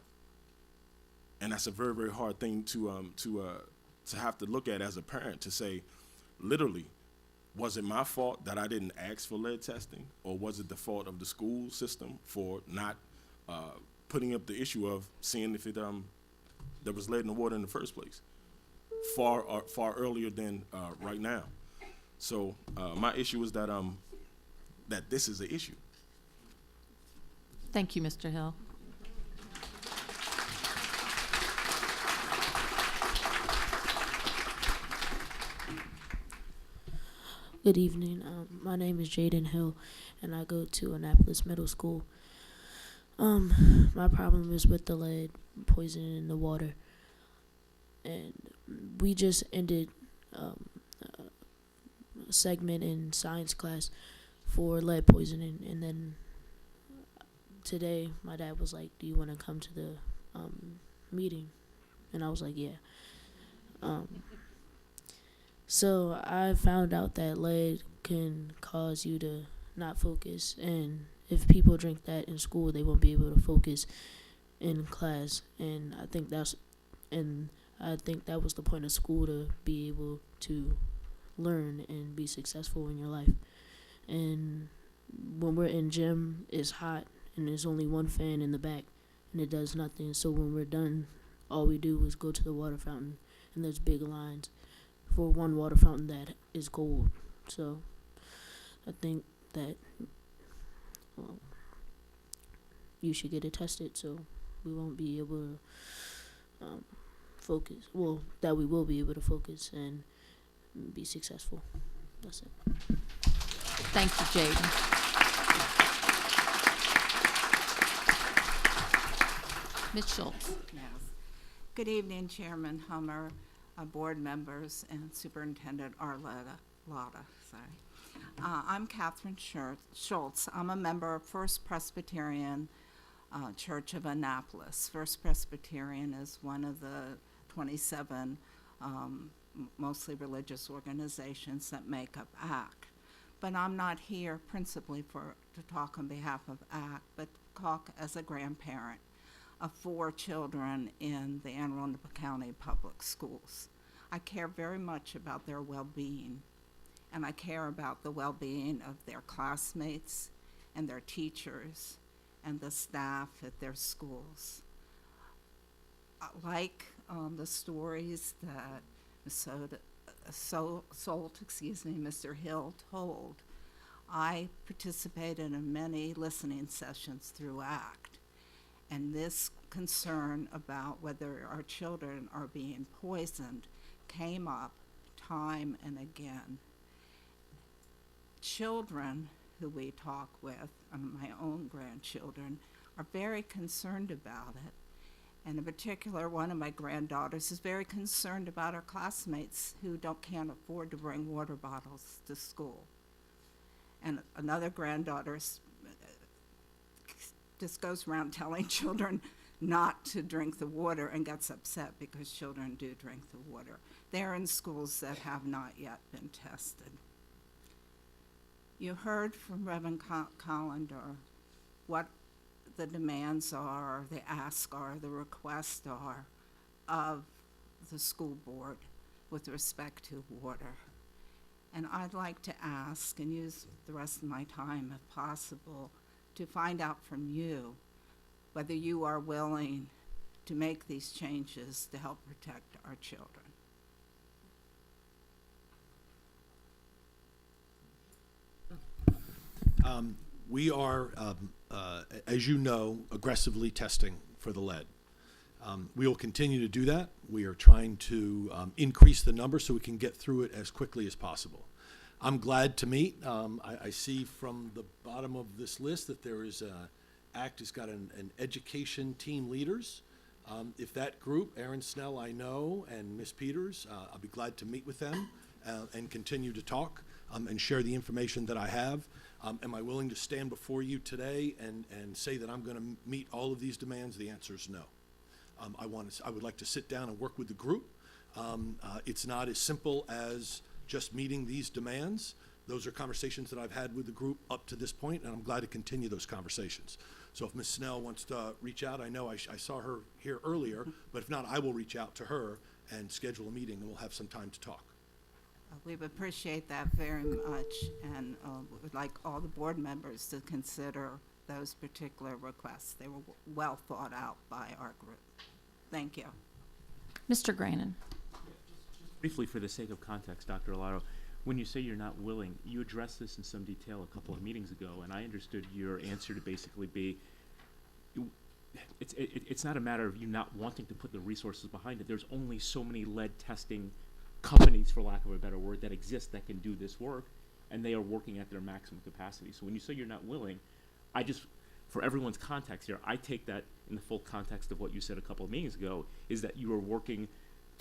And that's a very, very hard thing to have to look at as a parent, to say, literally, was it my fault that I didn't ask for lead testing, or was it the fault of the school system for not putting up the issue of seeing if there was lead in the water in the first place, far earlier than right now? So my issue is that that this is an issue. Thank you, Mr. Hill. Good evening. My name is Jaden Hill, and I go to Annapolis Middle School. My problem is with the lead poisoning in the water, and we just ended a segment in science class for lead poisoning, and then today my dad was like, "Do you want to come to the meeting?" And I was like, "Yeah." So I found out that lead can cause you to not focus, and if people drink that in school, they won't be able to focus in class. And I think that was the point of school, to be able to learn and be successful in your life. And when we're in gym, it's hot, and there's only one fan in the back, and it does nothing. So when we're done, all we do is go to the water fountain, and there's big lines for one water fountain that is cold. So I think that you should get it tested, so we won't be able to focus. Well, that we will be able to focus and be successful. That's it. Thank you, Jaden. Ms. Schultz. Yes. Good evening, Chairman Hummer, board members, and Superintendent Arlotto. I'm Catherine Schultz. I'm a member of First Presbyterian Church of Annapolis. First Presbyterian is one of the 27 mostly religious organizations that make up ACT. But I'm not here principally to talk on behalf of ACT, but talk as a grandparent of 4 children in the Anne Arundel County Public Schools. I care very much about their well-being, and I care about the well-being of their classmates and their teachers and the staff at their schools. Like the stories that Mr. Hill told, I participated in many listening sessions through ACT, and this concern about whether our children are being poisoned came up time and again. Children who we talk with, and my own grandchildren, are very concerned about it. And in particular, one of my granddaughters is very concerned about her classmates who can't afford to bring water bottles to school. And another granddaughter just goes around telling children not to drink the water and gets upset because children do drink the water. They're in schools that have not yet been tested. You heard from Reverend Colin what the demands are, the asks are, the requests are of the school board with respect to water. And I'd like to ask, and use the rest of my time if possible, to find out from you whether you are willing to make these changes to help protect our children. We are, as you know, aggressively testing for the lead. We will continue to do that. We are trying to increase the number so we can get through it as quickly as possible. I'm glad to meet. I see from the bottom of this list that there is ACT has got an education team leaders. If that group, Aaron Snell I know, and Ms. Peters, I'll be glad to meet with them and continue to talk and share the information that I have. Am I willing to stand before you today and say that I'm going to meet all of these demands? The answer is no. I would like to sit down and work with the group. It's not as simple as just meeting these demands. Those are conversations that I've had with the group up to this point, and I'm glad to continue those conversations. So if Ms. Snell wants to reach out, I know I saw her here earlier, but if not, I will reach out to her and schedule a meeting, and we'll have some time to talk. We would appreciate that very much, and we would like all the board members to consider those particular requests. They were well thought out by our group. Thank you. Mr. Granin. Briefly, for the sake of context, Dr. Arlotto, when you say you're not willing, you addressed this in some detail a couple of meetings ago, and I understood your answer to basically be, it's not a matter of you not wanting to put the resources behind it. There's only so many lead testing companies, for lack of a better word, that exist that can do this work, and they are working at their maximum capacity. So when you say you're not willing, for everyone's context here, I take that in the full context of what you said a couple of meetings ago, is that you are working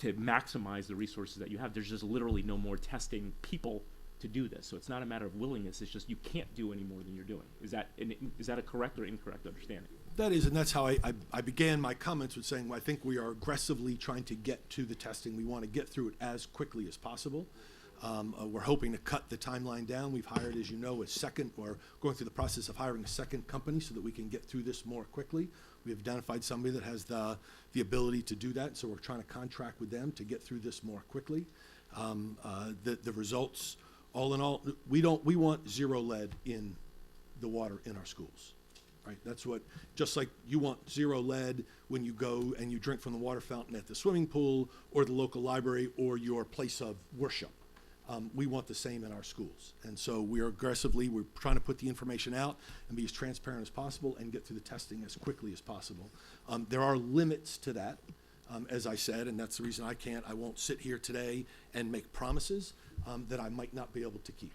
to maximize the resources that you have. There's just literally no more testing people to do this. So it's not a matter of willingness, it's just you can't do any more than you're doing. Is that a correct or incorrect understanding? That is, and that's how I began my comments with saying, well, I think we are aggressively trying to get to the testing. We want to get through it as quickly as possible. We're hoping to cut the timeline down. We've hired, as you know, we're going through the process of hiring a second company so that we can get through this more quickly. We've identified somebody that has the ability to do that, so we're trying to contract with them to get through this more quickly. The results, all in all, we want zero lead in the water in our schools. Right? That's what, just like you want zero lead when you go and you drink from the water fountain at the swimming pool or the local library or your place of worship. We want the same in our schools. And so we're trying to put the information out and be as transparent as possible and get through the testing as quickly as possible. There are limits to that, as I said, and that's the reason I won't sit here today and make promises that I might not be able to keep.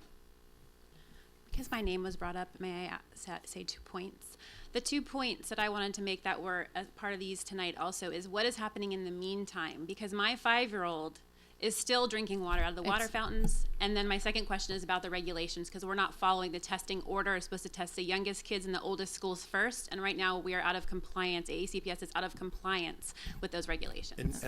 Because my name was brought up, may I say 2 points? The 2 points that I wanted to make that were a part of these tonight also is what is happening in the meantime, because my 5-year-old is still drinking water out of the water fountains. And then my second question is about the regulations, because we're not following the testing order. We're supposed to test the youngest kids in the oldest schools first, and right now we are out of compliance. AACPS is out of compliance with those regulations.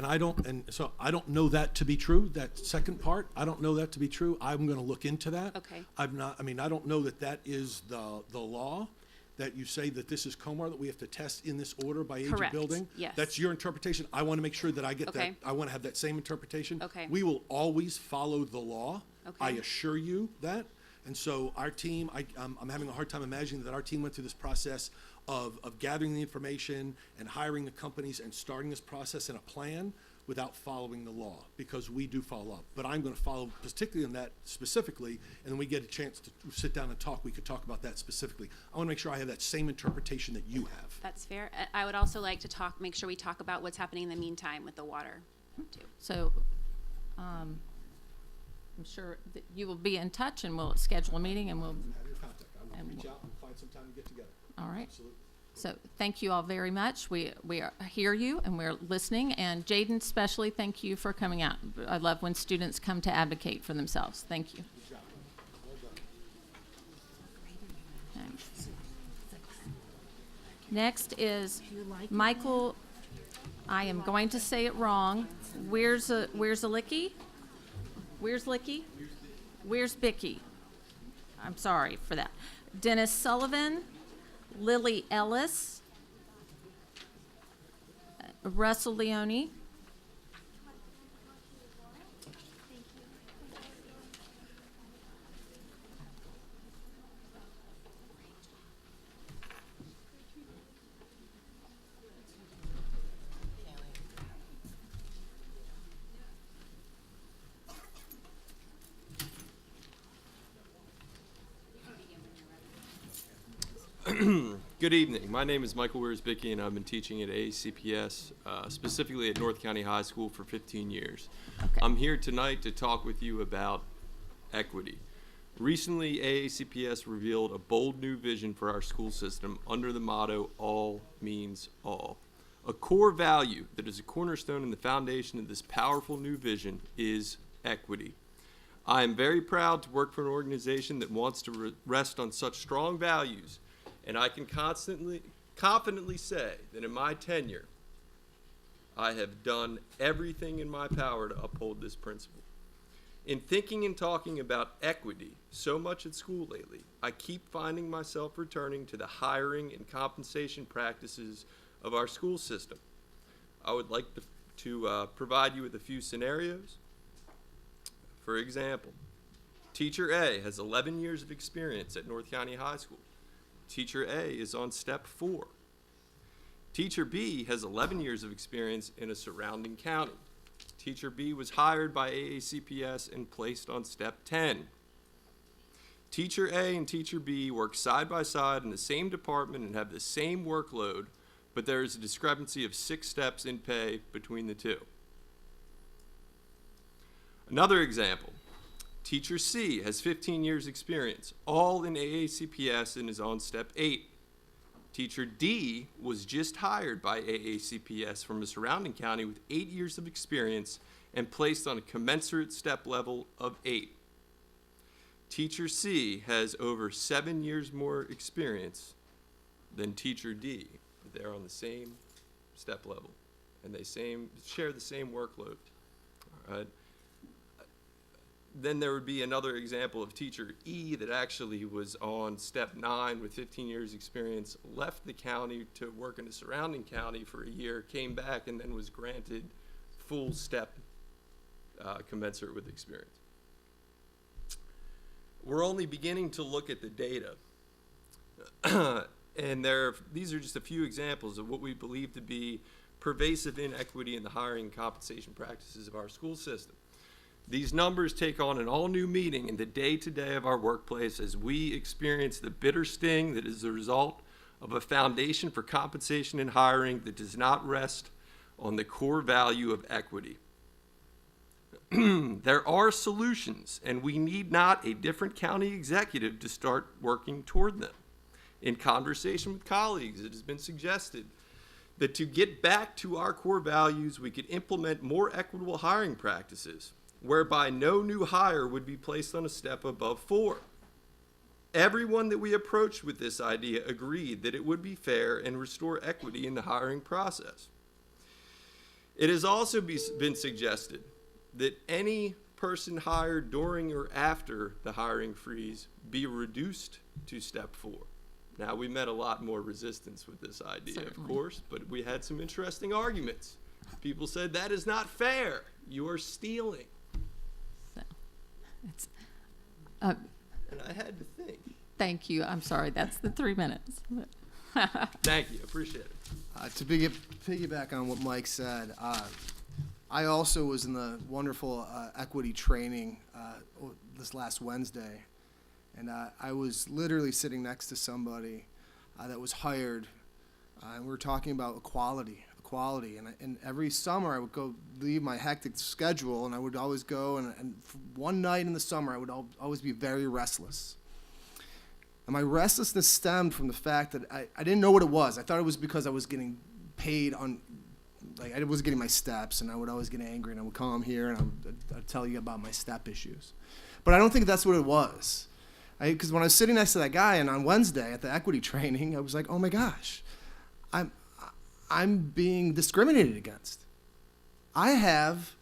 So I don't know that to be true. That second part, I don't know that to be true. I'm going to look into that. Okay. I don't know that is the law, that you say that this is COMAR, that we have to test in this order by age Correct. of building. Yes. That's your interpretation. I want to make sure that I get Okay. that. I want to have that same interpretation. Okay. We will always follow the law. Okay. I assure you that. And so our team, I'm having a hard time imagining that our team went through this process of gathering the information and hiring the companies and starting this process and a plan without following the law, because we do follow up. But I'm going to follow particularly on that specifically, and then we get a chance to sit down and talk. We could talk about that specifically. I want to make sure I have that same interpretation that you have. That's fair. I would also like to make sure we talk about what's happening in the meantime with the water, too. So I'm sure that you will be in touch, and we'll schedule a meeting, and we'll. Have your contact. I will reach out and find some time to get together. All right. Absolutely. So thank you all very much. We hear you and we're listening. And Jaden, especially, thank you for coming out. I love when students come to advocate for themselves. Thank you. Okay. Next is Michael. I am going to say it wrong. Where's a licky? Where's Licky? Where's Bicky? I'm sorry for that. Dennis Sullivan. Lily Ellis, Russell Leone, Good evening. My name is Michael Wiersbicki, and I've been teaching at ACPS, specifically at North County High School for 15 years. Okay. I'm here tonight to talk with you about equity. Recently, AACPS revealed a bold new vision for our school system under the motto, all means all. A core value that is a cornerstone in the foundation of this powerful new vision is equity. I am very proud to work for an organization that wants to rest on such strong values, and I can confidently say that in my tenure, I have done everything in my power to uphold this principle. In thinking and talking about equity so much at school lately, I keep finding myself returning to the hiring and compensation practices of our school system. I would like to provide you with a few scenarios. For example, Teacher A has 11 years of experience at North County High School. Teacher A is on step 4. Teacher B has 11 years of experience in a surrounding county. Teacher B was hired by AACPS and placed on step 10. Teacher A and Teacher B work side by side in the same department and have the same workload, but there is a discrepancy of 6 steps in pay between the two. Another example, Teacher C has 15 years experience, all in AACPS, and is on step 8. Teacher D was just hired by AACPS from a surrounding county with 8 years of experience and placed on a commensurate step level of 8. Teacher C has over 7 years more experience than Teacher D, but they're on the same step level and they share the same workload. All right. Then there would be another example of Teacher E that actually was on step 9 with 15 years experience, left the county to work in a surrounding county for a year, came back, and then was granted full step commensurate with experience. We're only beginning to look at the data. And these are just a few examples of what we believe to be pervasive inequity in the hiring and compensation practices of our school system. These numbers take on an all-new meaning in the day-to-day of our workplace as we experience the bitter sting that is the result of a foundation for compensation and hiring that does not rest on the core value of equity. There are solutions, and we need not a different county executive to start working toward them. In conversation with colleagues, it has been suggested that to get back to our core values, we could implement more equitable hiring practices, whereby no new hire would be placed on a step above 4. Everyone that we approached with this idea agreed that it would be fair and restore equity in the hiring process. It has also been suggested that any person hired during or after the hiring freeze be reduced to step 4. Now, we met a lot more resistance with this idea, Certainly. of course, but we had some interesting arguments. People said, that is not fair. You are stealing. It's, And I had to think. Thank you. I'm sorry. That's the 3 minutes. Thank you. Appreciate it. To piggyback on what Mike said, I also was in the wonderful equity training this last Wednesday, and I was literally sitting next to somebody that was hired, and we were talking about equality. And every summer I would go leave my hectic schedule, and I would always go, and one night in the summer I would always be very restless. And my restlessness stemmed from the fact that I didn't know what it was. I thought it was because I was getting paid on, like I was getting my steps, and I would always get angry, and I would come here and I'd tell you about my step issues. But I don't think that's what it was. Because when I was sitting next to that guy, and on Wednesday at the equity training, I was like, oh my gosh, I'm being discriminated against. I have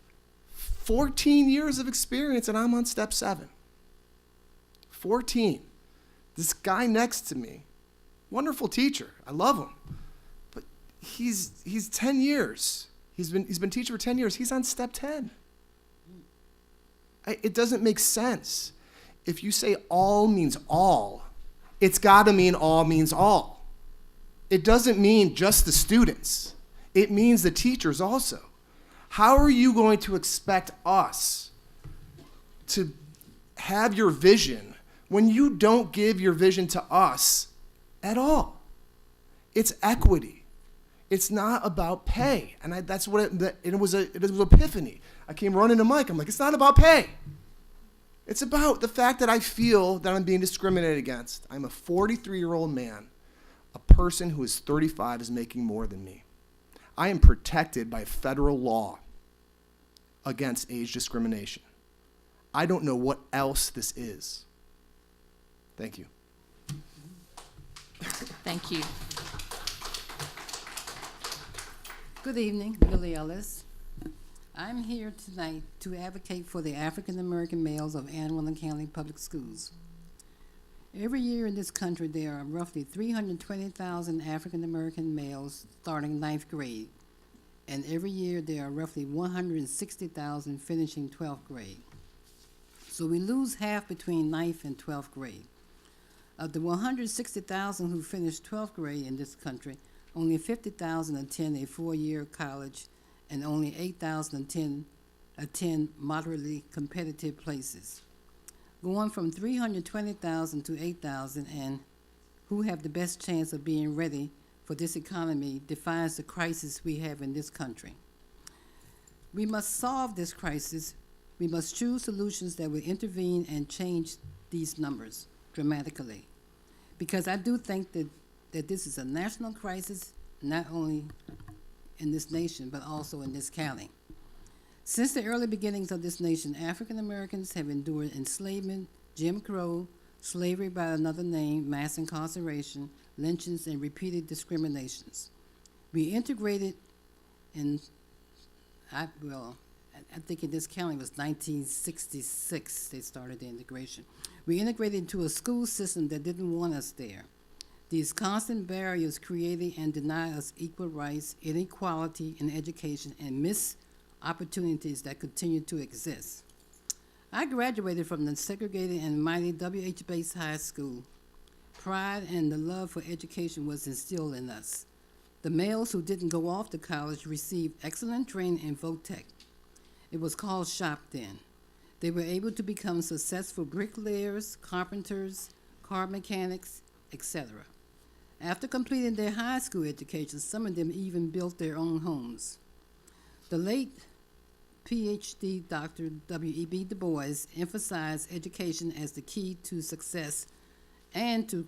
14 years of experience and I'm on step 7. 14. This guy next to me, wonderful teacher. I love him. But he's 10 years. He's been teacher for 10 years. He's on step 10. It doesn't make sense. If you say all means all, it's got to mean all means all. It doesn't mean just the students. It means the teachers also. How are you going to expect us to have your vision when you don't give your vision to us at all. It's equity. It's not about pay. And that's what it was epiphany. I came running to Mike. I'm like, it's not about pay. It's about the fact that I feel that I'm being discriminated against. I'm a 43-year-old man. A person who is 35 is making more than me. I am protected by federal law against age discrimination. I don't know what else this is. Thank you. Thank you. Good evening, Billy Ellis. I'm here tonight to advocate for the African American males of Anne Arundel County Public Schools. Every year in this country, there are roughly 320,000 African American males starting 9th grade, and every year there are roughly 160,000 finishing 12th grade. So we lose half between 9th and 12th grade. Of the 160,000 who finish 12th grade in this country, only 50,000 attend a 4-year college, and only 8,000 attend moderately competitive places. Going from 320,000 to 8,000 and who have the best chance of being ready for this economy defines the crisis we have in this country. We must solve this crisis. We must choose solutions that will intervene and change these numbers dramatically. Because I do think that this is a national crisis, not only in this nation, but also in this county. Since the early beginnings of this nation, African Americans have endured enslavement, Jim Crow, slavery by another name, mass incarceration, lynchings, and repeated discriminations. We integrated in, I think in this county it was 1966 they started the integration. We integrated into a school system that didn't want us there. These constant barriers created and deny us equal rights, inequality in education, and missed opportunities that continue to exist. I graduated from the segregated and mighty W.H. Bates High School. Pride and the love for education was instilled in us. The males who didn't go off to college received excellent training in VOTEC. It was called SHOP then. They were able to become successful bricklayers, carpenters, car mechanics, etc. After completing their high school education, some of them even built their own homes. The late PhD Dr. W.E.B. Du Bois emphasized education as the key to success, and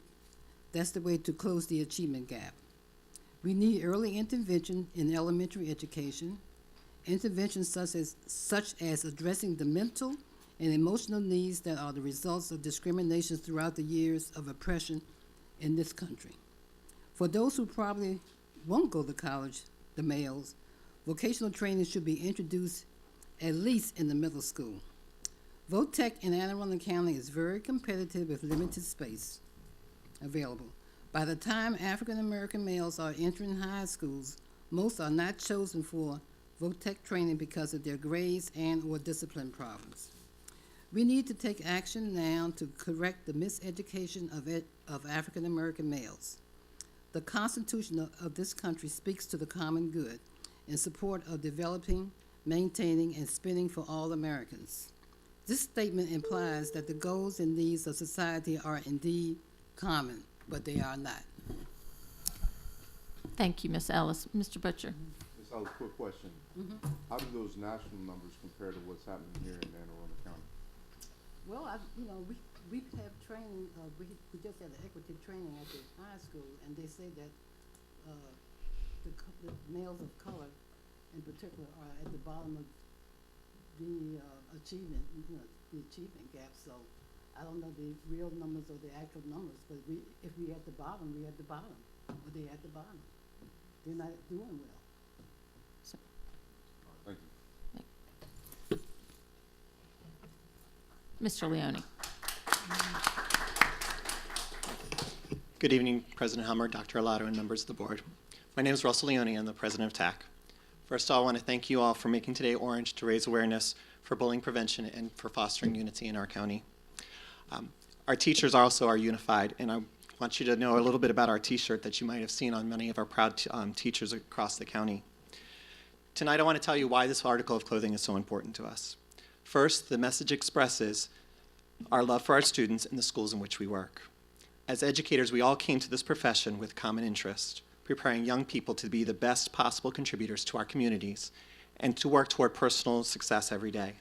that's the way to close the achievement gap. We need early intervention in elementary education, interventions such as addressing the mental and emotional needs that are the results of discrimination throughout the years of oppression in this country. For those who probably won't go to college, the males, vocational training should be introduced at least in the middle school. VOTEC in Anne Arundel County is very competitive with limited space available. By the time African American males are entering high schools, most are not chosen for VOTEC training because of their grades and or discipline problems. We need to take action now to correct the miseducation of African American males. The Constitution of this country speaks to the common good in support of developing, maintaining, and spending for all Americans. This statement implies that the goals and needs of society are indeed common, but they are not. Thank you, Ms. Ellis. Mr. Butcher. Just a quick question. How do those national numbers compare to what's happening here in Anne Arundel County? Well, we have training, we just had an equity training at the high school, and they say that the males of color in particular are at the bottom of the achievement gap. So I don't know the real numbers or the actual numbers, but if we at the bottom, we at the bottom, or they at the bottom. They're not doing well. So. Thank you. Mr. Leone. Good evening, President Hummer, Dr. Arlotto, and members of the board. My name is Russell Leone. I'm the president of TAC. First of all, I want to thank you all for making today orange to raise awareness for bullying prevention and for fostering unity in our county. Our teachers also are unified, and I want you to know a little bit about our t-shirt that you might have seen on many of our proud teachers across the county. Tonight, I want to tell you why this article of clothing is so important to us. First, the message expresses our love for our students and the schools in which we work. As educators, we all came to this profession with common interest, preparing young people to be the best possible contributors to our communities and to work toward personal success every day.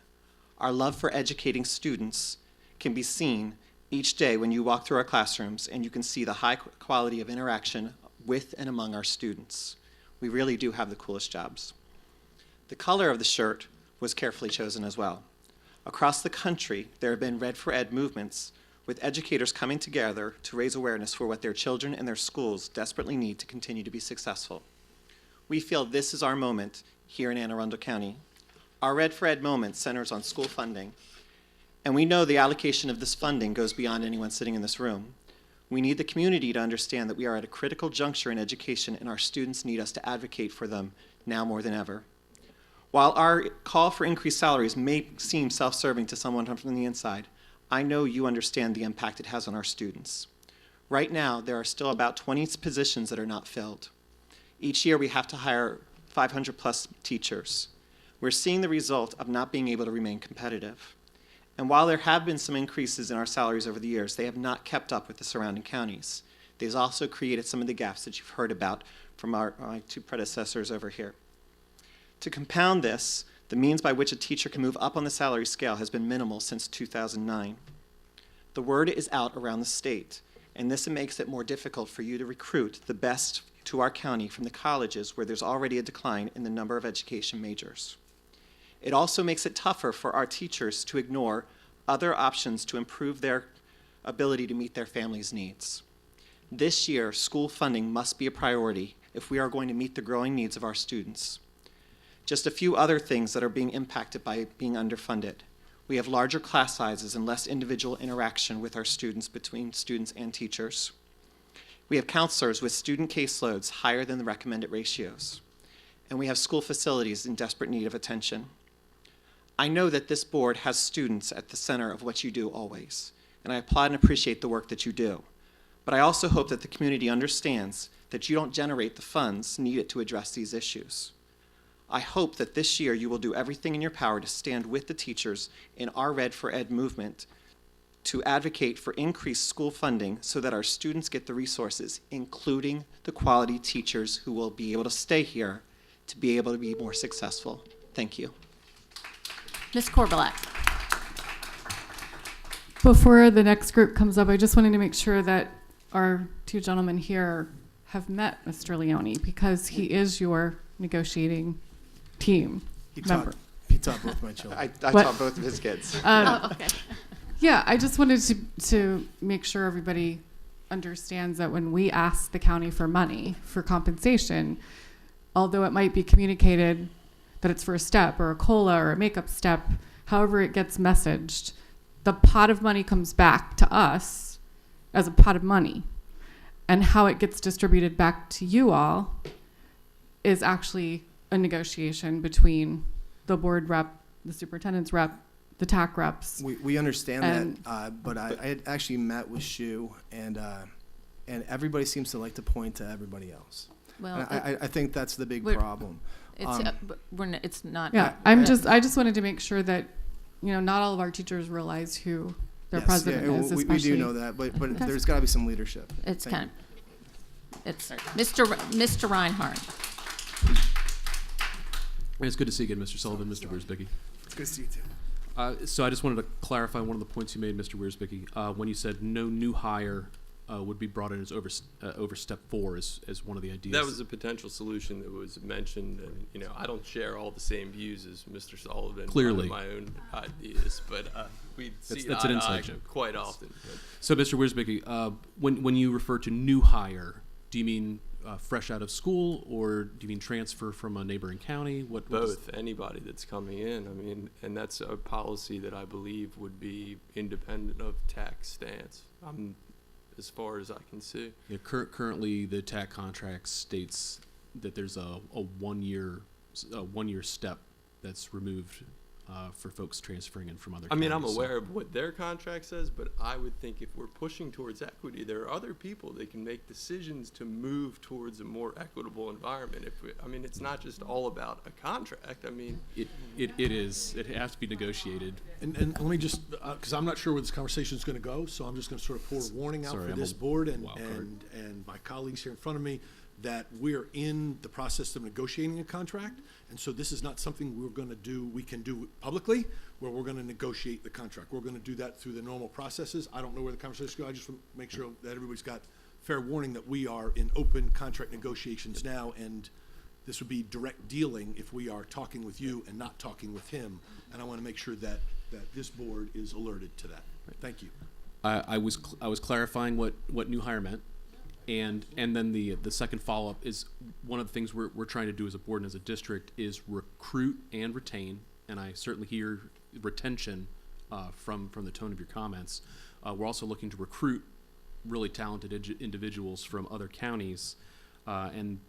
Our love for educating students can be seen each day when you walk through our classrooms and you can see the high quality of interaction with and among our students. We really do have the coolest jobs. The color of the shirt was carefully chosen as well. Across the country, there have been Red for Ed movements with educators coming together to raise awareness for what their children and their schools desperately need to continue to be successful. We feel this is our moment here in Anne Arundel County. Our Red for Ed moment centers on school funding, and we know the allocation of this funding goes beyond anyone sitting in this room. We need the community to understand that we are at a critical juncture in education and our students need us to advocate for them now more than ever. While our call for increased salaries may seem self-serving to someone from the inside, I know you understand the impact it has on our students. Right now, there are still about 20 positions that are not filled. Each year, we have to hire 500 plus teachers. We're seeing the result of not being able to remain competitive. And while there have been some increases in our salaries over the years, they have not kept up with the surrounding counties. They've also created some of the gaps that you've heard about from my two predecessors over here. To compound this, the means by which a teacher can move up on the salary scale has been minimal since 2009. The word is out around the state, and this makes it more difficult for you to recruit the best to our county from the colleges where there's already a decline in the number of education majors. It also makes it tougher for our teachers to ignore other options to improve their ability to meet their families' needs. This year, school funding must be a priority if we are going to meet the growing needs of our students. Just a few other things that are being impacted by being underfunded. We have larger class sizes and less individual interaction with our students, between students and teachers. We have counselors with student caseloads higher than the recommended ratios. And we have school facilities in desperate need of attention. I know that this board has students at the center of what you do always, and I applaud and appreciate the work that you do. But I also hope that the community understands that you don't generate the funds needed to address these issues. I hope that this year you will do everything in your power to stand with the teachers in our Red for Ed movement to advocate for increased school funding so that our students get the resources, including the quality teachers who will be able to stay here to be able to be more successful. Thank you. Ms. Corbalak. Before the next group comes up, I just wanted to make sure that our two gentlemen here have met Mr. Leone because he is your negotiating team member. He taught both my children. I taught both of his kids. Okay. Yeah, I just wanted to make sure everybody understands that when we ask the county for money for compensation, although it might be communicated that it's for a step or a COLA or a makeup step, however it gets messaged, the pot of money comes back to us as a pot of money. And how it gets distributed back to you all is actually a negotiation between the board rep, the superintendent's rep, the TAC reps. We understand that, but I had actually met with Shu, and everybody seems to like to point to everybody else. Well, I think that's the big problem. It's not. Yeah, I just wanted to make sure that, not all of our teachers realize who their president is. We do know that, but there's got to be some leadership. It's Mr. Reinhard. It's good to see you again, Mr. Sullivan, Mr. Wiersbicki. It's good to see you too. So I just wanted to clarify one of the points you made, Mr. Wiersbicki, when you said no new hire would be brought in as over step 4 as one of the ideas. That was a potential solution that was mentioned, and I don't share all the same views as Mr. Sullivan. Clearly, my own ideas, but we see that's an inside joke quite often. So, Mr. Wiersbicki, when you refer to new hire, do you mean fresh out of school, or do you mean transfer from a neighboring county? Both. Anybody that's coming in. And that's a policy that I believe would be independent of tax stance. As far as I can see. Yeah, currently, the TAC contract states that there's a one year step that's removed for folks transferring in from other I mean, I'm counties. aware of what their contract says, but I would think if we're pushing towards equity, there are other people that can make decisions to move towards a more equitable environment. I mean, it's not just all about a contract. I mean, It is. It has to be negotiated. And let me just, because I'm not sure where this conversation is going to go, so I'm just going to sort of pour a warning out Sorry, for I'm this a board wild card. and my colleagues here in front of me, that we're in the process of negotiating a contract. And so this is not something we can do publicly, where we're going to negotiate the contract. We're going to do that through the normal processes. I don't know where the conversation goes. I just want to make sure that everybody's got fair warning that we are in open contract negotiations now, and this would be direct dealing if we are talking with you and not talking with him. And I want to make sure that this board is alerted to that. Thank you. I was clarifying what new hire meant, and then the second follow up is one of the things we're trying to do as a board and as a district is recruit and retain. And I certainly hear retention from the tone of your comments. We're also looking to recruit really talented individuals from other counties, and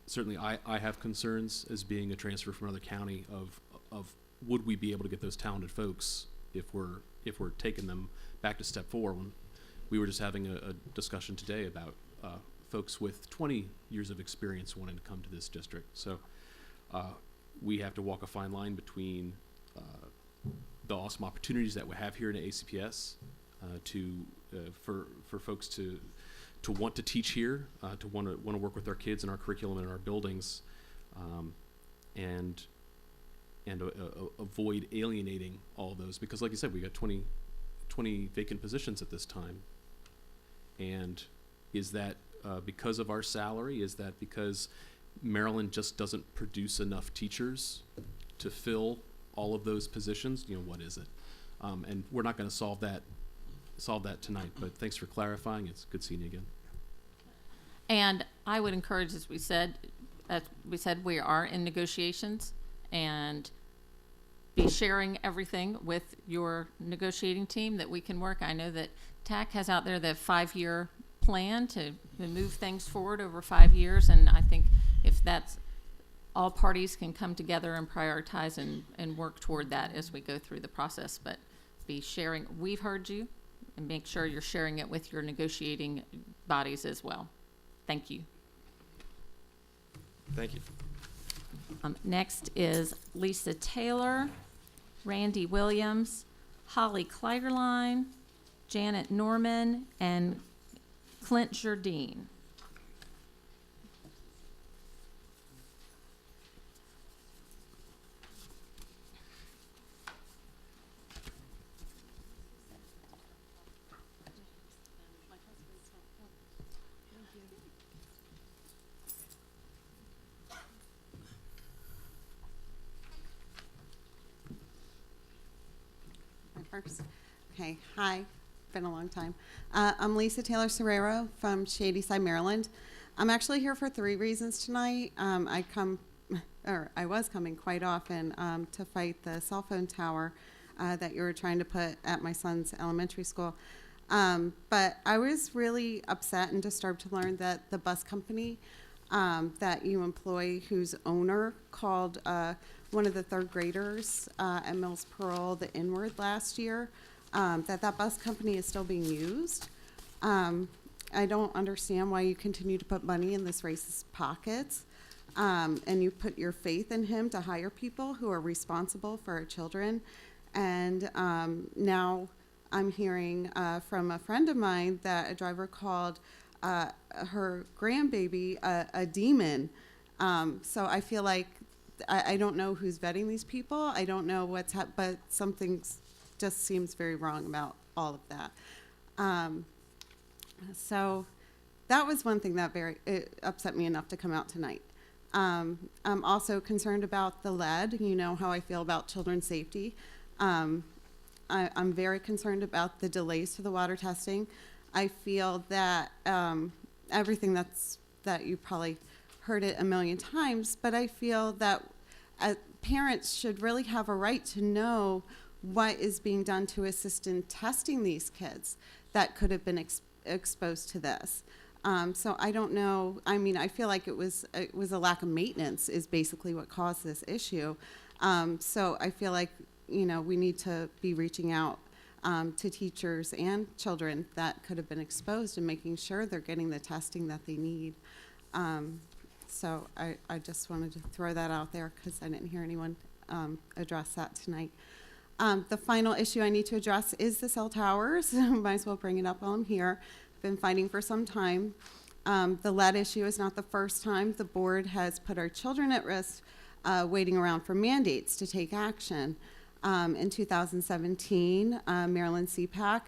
certainly I have concerns as being a transfer from another county of would we be able to get those talented folks if we're taking them back to step 4. When we were just having a discussion today about folks with 20 years of experience wanting to come to this district. So we have to walk a fine line between the awesome opportunities that we have here in ACPS for folks to want to teach here, to want to work with our kids in our curriculum and in our buildings, and avoid alienating all those, because like you said, we got 20 vacant positions at this time. And is that because of our salary? Is that because Maryland just doesn't produce enough teachers to fill all of those positions? You know, what is it? And we're not going to solve that tonight, but thanks for clarifying. It's good seeing you again. And I would encourage, as we said, we are in negotiations, and be sharing everything with your negotiating team that we can work. I know that TAC has out there the 5-year plan to move things forward over 5 years, and I think if that's all parties can come together and prioritize and work toward that as we go through the process. But be sharing, we've heard you, and make sure you're sharing it with your negotiating bodies as well. Thank you. thank you. Next is Lisa Taylor, Randy Williams, Holly Kleiderline, Janet Norman, and Clint Jardine. First. Okay, hi, been a long time. I'm Lisa Taylor Serrero from Shadyside, Maryland. I'm actually here for 3 reasons tonight. I was coming quite often to fight the cell phone tower that you were trying to put at my son's elementary school. But I was really upset and disturbed to learn that the bus company that you employ, whose owner called one of the 3rd graders at Mills Pearl the N-word last year, that bus company is still being used. I don't understand why you continue to put money in this racist pockets, and you put your faith in him to hire people who are responsible for our children. And now I'm hearing from a friend of mine that a driver called her grandbaby a demon. So I feel like I don't know who's vetting these people. I don't know what's but something just seems very wrong about all of that. So that was one thing that it upset me enough to come out tonight. I'm also concerned about the lead. You know how I feel about children's safety. I'm very concerned about the delays to the water testing. I feel that everything that you probably heard it a million times, but I feel that parents should really have a right to know what is being done to assist in testing these kids that could have been exposed to this. So I don't know. I mean, I feel like it was a lack of maintenance is basically what caused this issue. So I feel like, you know, we need to be reaching out to teachers and children that could have been exposed and making sure they're getting the testing that they need. So I just wanted to throw that out there because I didn't hear anyone address that tonight. The final issue I need to address is the cell towers. Might as well bring it up while I'm here. Been fighting for some time. The lead issue is not the first time the board has put our children at risk waiting around for mandates to take action. In 2017, Maryland CPAC,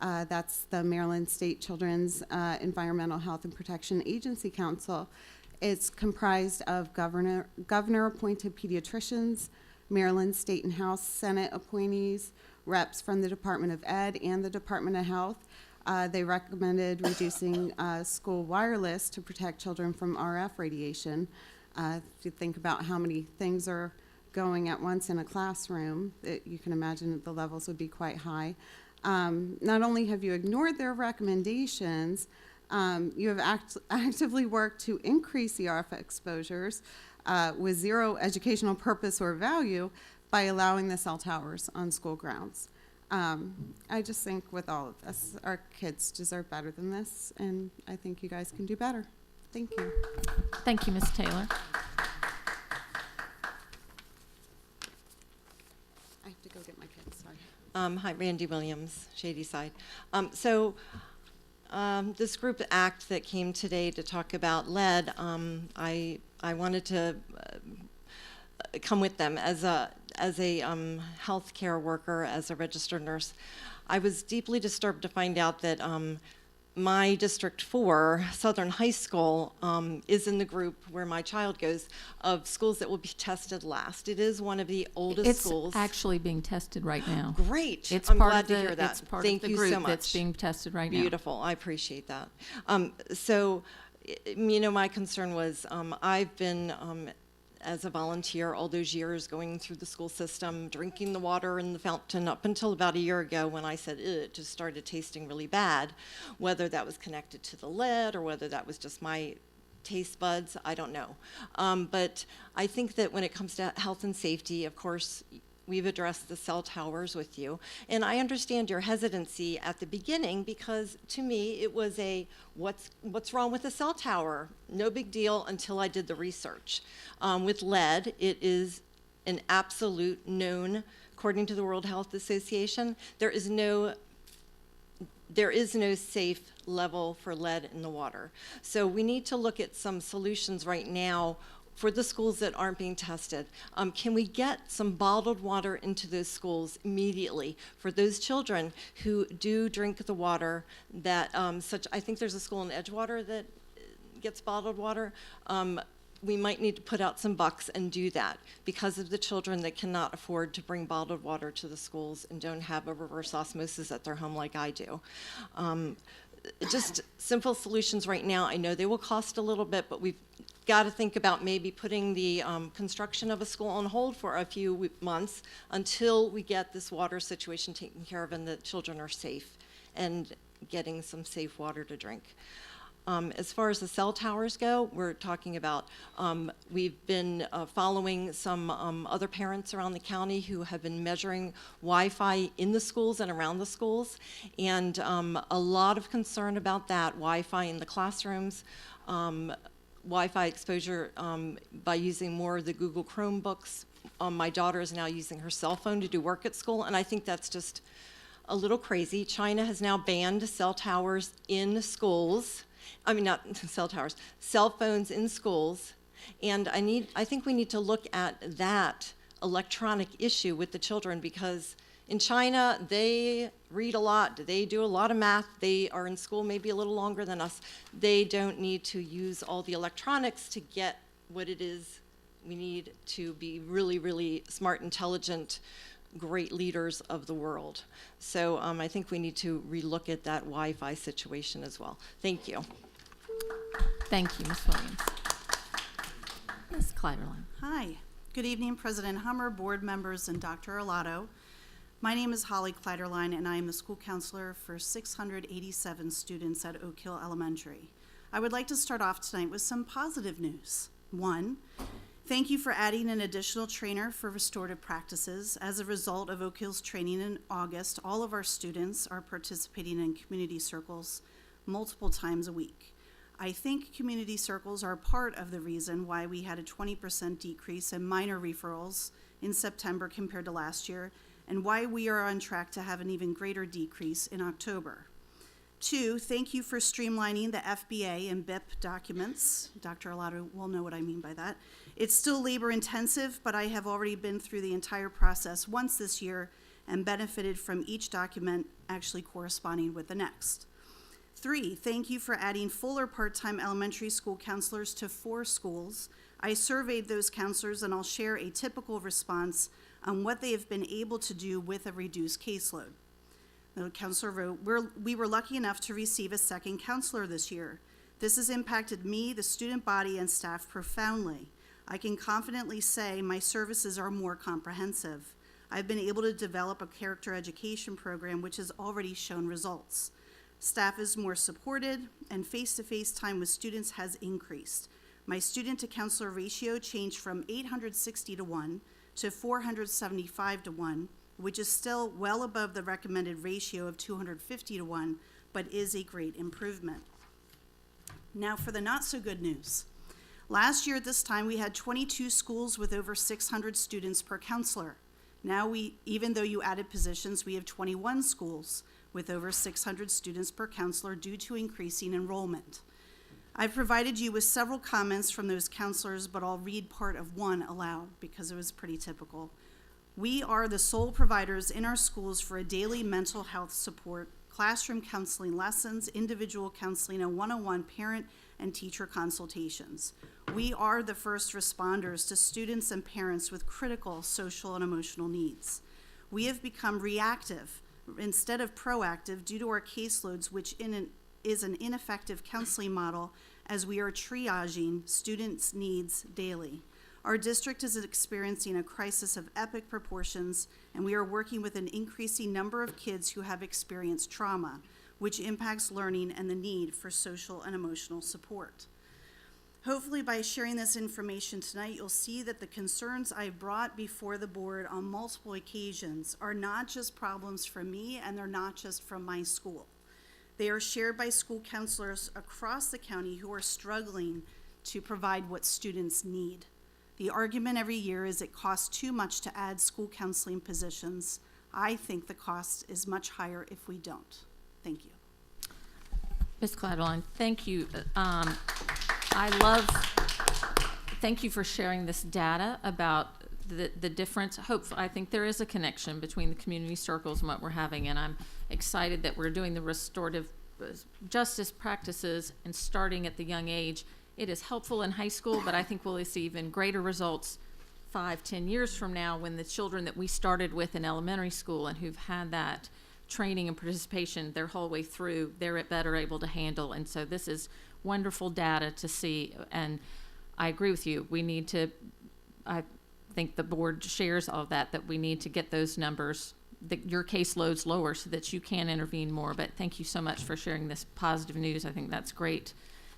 that's the Maryland State Children's Environmental Health and Protection Agency Council. It's comprised of governor-appointed pediatricians, Maryland State and House Senate appointees, reps from the Department of Ed and the Department of Health. They recommended reducing school wireless to protect children from RF radiation. If you think about how many things are going at once in a classroom, you can imagine that the levels would be quite high. Not only have you ignored their recommendations, you have actively worked to increase the RF exposures with zero educational purpose or value by allowing the cell towers on school grounds. I just think with all of this, our kids deserve better than this, and I think you guys can do better. Thank you. Thank you, Ms. Taylor. I have to go get my kids, sorry. Hi, Randy Williams, Shady Side. This group act that came today to talk about lead, I wanted to come with them as a healthcare worker, as a registered nurse. I was deeply disturbed to find out that my District 4, Southern High School, is in the group where my child goes of schools that will be tested last. It is one of the oldest schools. It's actually being tested right now. Great. It's I'm part glad of the, to hear that. It's part Thank of the you group so much. that's being tested right now. Beautiful. I appreciate that. So, you know, my concern was I've been as a volunteer all those years going through the school system, drinking the water in the fountain up until about a year ago when I said it just started tasting really bad. Whether that was connected to the lead or whether that was just my taste buds, I don't know. But I think that when it comes to health and safety, of course, we've addressed the cell towers with you. And I understand your hesitancy at the beginning because to me it was a, what's wrong with a cell tower? No big deal until I did the research. With lead, it is an absolute known, according to the World Health Association, there is no safe level for lead in the water. So we need to look at some solutions right now for the schools that aren't being tested. Can we get some bottled water into those schools immediately for those children who do drink the water that, I think there's a school in Edgewater that gets bottled water. We might need to put out some bucks and do that because of the children that cannot afford to bring bottled water to the schools and don't have a reverse osmosis at their home like I do. Just simple solutions right now. I know they will cost a little bit, but we've got to think about maybe putting the construction of a school on hold for a few months until we get this water situation taken care of and the children are safe and getting some safe water to drink. As far as the cell towers go, we're talking about, we've been following some other parents around the county who have been measuring Wi-Fi in the schools and around the schools, and a lot of concern about that, Wi-Fi in the classrooms, Wi-Fi exposure by using more of the Google Chromebooks. My daughter is now using her cell phone to do work at school, and I think that's just a little crazy. China has now banned cell towers in schools. I mean, not cell towers, cell phones in schools. And I think we need to look at that electronic issue with the children because in China, they read a lot, they do a lot of math, they are in school maybe a little longer than us. They don't need to use all the electronics to get what it is we need to be really, really smart, intelligent, great leaders of the world. So I think we need to relook at that Wi-Fi situation as well. Thank you. Thank you, Ms. Williams. Ms. Kleiderlein. Hi. Good evening, President Hummer, board members, and Dr. Arlotto. My name is Holly Kleiderlein, and I am the school counselor for 687 students at Oak Hill Elementary. I would like to start off tonight with some positive news. One, Thank you for adding an additional trainer for restorative practices. As a result of Oak Hill's training in August, all of our students are participating in community circles multiple times a week. I think community circles are part of the reason why we had a 20% decrease in minor referrals in September compared to last year, and why we are on track to have an even greater decrease in October. 2, thank you for streamlining the FBA and BIP documents. Dr. Arlotto will know what I mean by that. It's still labor intensive, but I have already been through the entire process once this year and benefited from each document actually corresponding with the next. 3, thank you for adding fuller part-time elementary school counselors to 4 schools. I surveyed those counselors, and I'll share a typical response on what they have been able to do with a reduced caseload. The counselor wrote, we were lucky enough to receive a second counselor this year. This has impacted me, the student body, and staff profoundly. I can confidently say my services are more comprehensive. I've been able to develop a character education program which has already shown results. Staff is more supported, and face-to-face time with students has increased. My student-to-counselor ratio changed from 860 to 1 to 475 to 1, which is still well above the recommended ratio of 250 to 1, but is a great improvement. Now for the not so good news. Last year at this time, we had 22 schools with over 600 students per counselor. Now even though you added positions, we have 21 schools with over 600 students per counselor due to increasing enrollment. I've provided you with several comments from those counselors, but I'll read part of one aloud because it was pretty typical. We are the sole providers in our schools for a daily mental health support, classroom counseling lessons, individual counseling, and one-on-one parent and teacher consultations. We are the first responders to students and parents with critical social and emotional needs. We have become reactive instead of proactive due to our caseloads, which is an ineffective counseling model as we are triaging students' needs daily. Our district is experiencing a crisis of epic proportions, and we are working with an increasing number of kids who have experienced trauma, which impacts learning and the need for social and emotional support. Hopefully by sharing this information tonight, you'll see that the concerns I've brought before the board on multiple occasions are not just problems for me, and they're not just from my school. They are shared by school counselors across the county who are struggling to provide what students need. The argument every year is it costs too much to add school counseling positions. I think the cost is much higher if we don't. Thank you. Ms. Cladwell, thank you. Thank you for sharing this data about the difference. I think there is a connection between the community circles and what we're having, and I'm excited that we're doing the restorative justice practices and starting at the young age. It is helpful in high school, but I think we'll see even greater results 5-10 years from now when the children that we started with in elementary school and who've had that training and participation their whole way through, they're better able to handle. And so this is wonderful data to see, and I agree with you. We need to, I think the board shares all of that we need to get those numbers, your caseloads lower so that you can intervene more. But thank you so much for sharing this positive news. I think that's great.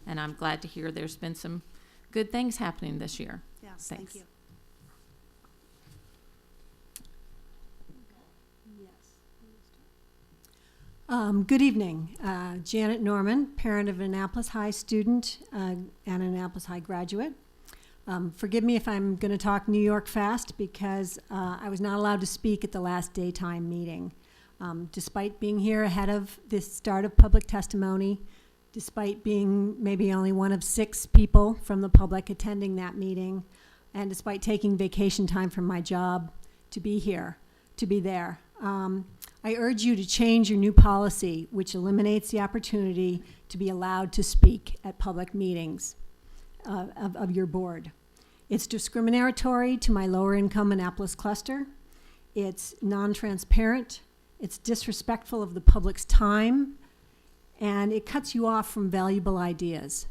And I'm glad to hear there's been some good things happening this year. Yes, Thanks. thank you. Good evening. Janet Norman, parent of an Annapolis High student and an Annapolis High graduate. Forgive me if I'm going to talk New York fast because I was not allowed to speak at the last daytime meeting. Despite being here ahead of the start of public testimony, despite being maybe only one of 6 people from the public attending that meeting, and despite taking vacation time from my job to be here, to be there. I urge you to change your new policy, which eliminates the opportunity to be allowed to speak at public meetings of your board. It's discriminatory to my lower income Annapolis cluster. It's non-transparent. It's disrespectful of the public's time, and it cuts you off from valuable ideas.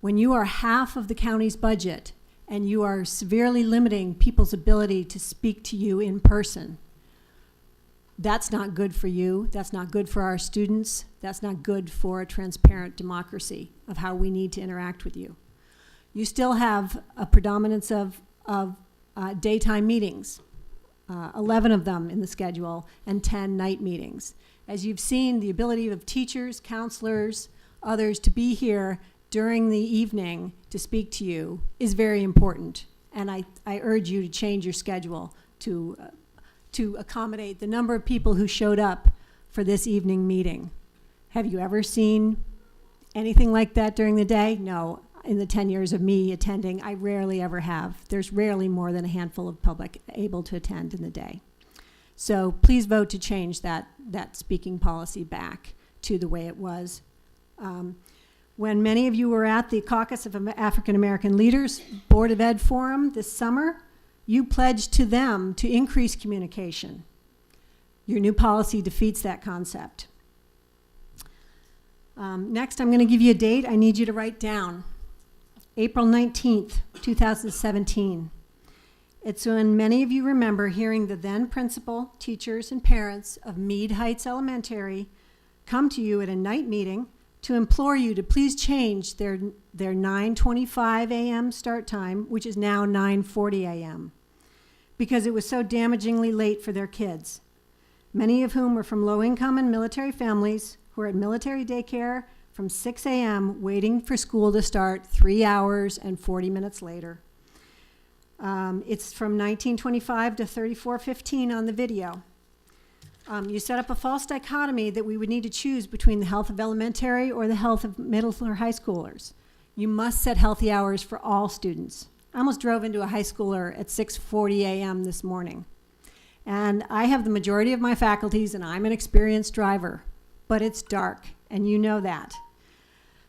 When you are half of the county's budget and you are severely limiting people's ability to speak to you in person, that's not good for you. That's not good for our students. That's not good for a transparent democracy of how we need to interact with you. you still have a predominance of daytime meetings, 11 of them in the schedule, and 10 night meetings. As you've seen, the ability of teachers, counselors, others to be here during the evening to speak to you is very important. And I urge you to change your schedule to accommodate the number of people who showed up for this evening meeting. Have you ever seen anything like that during the day? No. In the 10 years of me attending, I rarely ever have. There's rarely more than a handful of public able to attend in the day. So please vote to change that speaking policy back to the way it was. When many of you were at the Caucus of African American Leaders Board of Ed Forum this summer, you pledged to them to increase communication. Your new policy defeats that concept. Next, I'm going to give you a date I need you to write down. April 19th, 2017. It's when many of you remember hearing the then principal, teachers, and parents of Mead Heights Elementary come to you at a night meeting to implore you to please change their 9:25 a.m. start time, which is now 9:40 a.m., because it was so damagingly late for their kids, many of whom were from low-income and military families who are at military daycare from 6 a.m. waiting for school to start 3 hours and 40 minutes later. It's from 1925 to 34:15 on the video. You set up a false dichotomy that we would need to choose between the health of elementary or the health of middle or high schoolers. You must set healthy hours for all students. I almost drove into a high schooler at 6:40 a.m. this morning. And I have the majority of my faculties, and I'm an experienced driver, but it's dark, and you know that.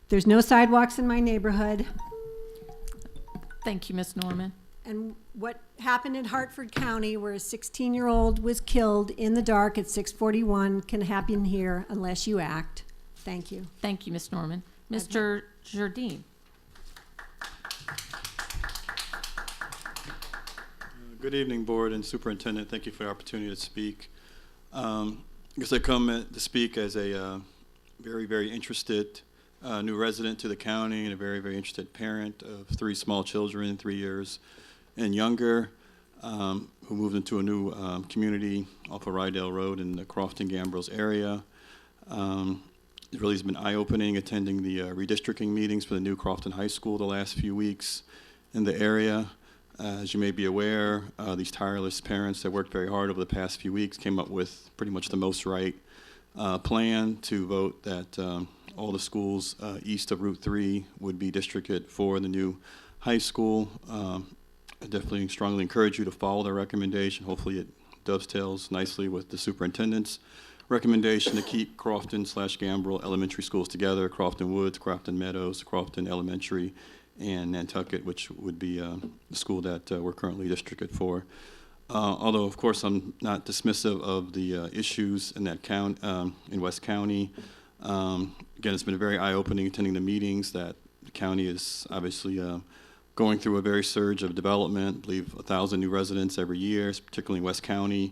There's no sidewalks in my neighborhood. Thank you, Ms. Norman. And what happened in Hartford County, where a 16-year-old was killed in the dark at 6:41, can happen here unless you act. Thank you. Thank you, Ms. Norman. Mr. Jardine. Good evening, Board and Superintendent. Thank you for the opportunity to speak. I guess I come to speak as a very, very interested new resident to the county and a very, very interested parent of 3 small children, 3 years and younger, who moved into a new community off of Rydell Road in the Crofton-Gambrills area. It really has been eye-opening attending the redistricting meetings for the new Crofton High School the last few weeks in the area. As you may be aware, these tireless parents that worked very hard over the past few weeks came up with pretty much the most right plan to vote that all the schools east of Route 3 would be districted for the new high school. I definitely strongly encourage you to follow their recommendation. Hopefully it dovetails nicely with the superintendent's recommendation to keep Crofton/Gambrill elementary schools together, Crofton Woods, Crofton Meadows, Crofton Elementary, and Nantucket, which would be the school that we're currently districted for. Although, of course, I'm not dismissive of the issues in that in West County. Again, it's been very eye-opening attending the meetings that the county is obviously going through a very surge of development. I believe 1,000 new residents every year, particularly in West County,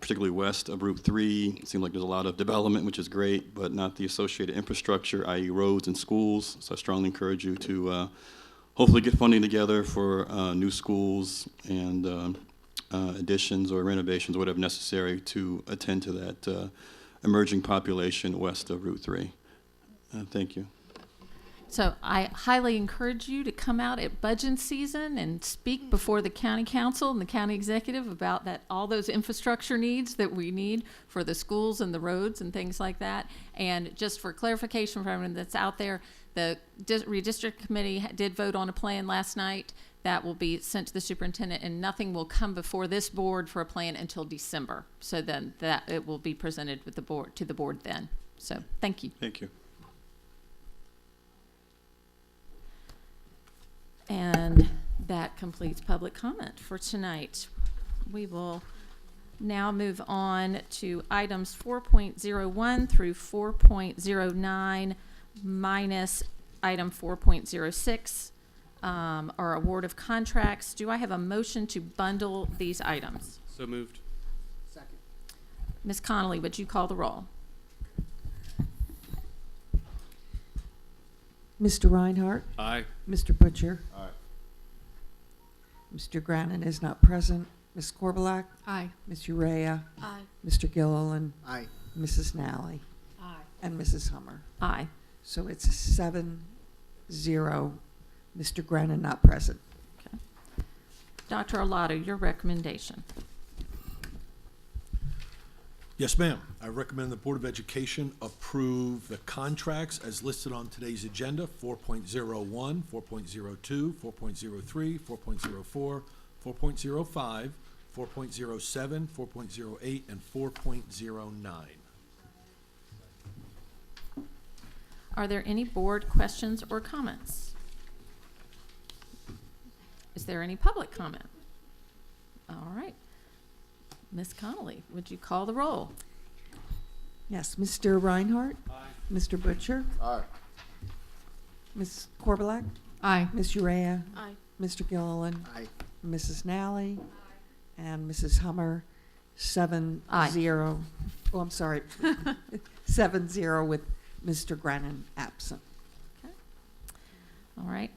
particularly west of Route 3. It seems like there's a lot of development, which is great, but not the associated infrastructure, i.e. roads and schools. So I strongly encourage you to hopefully get funding together for new schools and additions or renovations, whatever necessary to attend to that emerging population west of Route 3. Thank you. So I highly encourage you to come out at budget season and speak before the county council and the county executive about all those infrastructure needs that we need for the schools and the roads and things like that. And just for clarification for everyone that's out there, the redistrict committee did vote on a plan last night that will be sent to the superintendent, and nothing will come before this board for a plan until December. So then that it will be presented with the board to the board then. So thank you. Thank you. And that completes public comment for tonight. We will now move on to items 4.01 through 4.09 minus item 4.06, our award of contracts. Do I have a motion to bundle these items? So moved. Second. Ms. Connolly, would you call the roll? Mr. Reinhardt. Aye. Mr. Butcher. Aye. Mr. Grannon is not present. Ms. Corbelak. Aye. Ms. Urea. Aye. Mr. Gilliland. Aye. Mrs. Nally. Aye. And Mrs. Hummer. Aye. So it's 7-0. Mr. Grannon not present. Dr. Arlotto, your recommendation. Yes, ma'am. I recommend the Board of Education approve the contracts as listed on today's agenda, 4.01, 4.02, 4.03, 4.04, 4.05, 4.07, 4.08, and 4.09. Are there any board questions or comments? Is there any public comment? All right. Ms. Connolly, would you call the roll? Yes, Mr. Reinhardt. Aye. Mr. Butcher. Aye. Ms. Corbelak. Aye. Ms. Urea. Aye. Mr. Gilliland. Aye. Mrs. Nally. And Mrs. Hummer. 7-0. Aye. Oh, I'm sorry. 7-0 with Mr. Grannon absent. All right.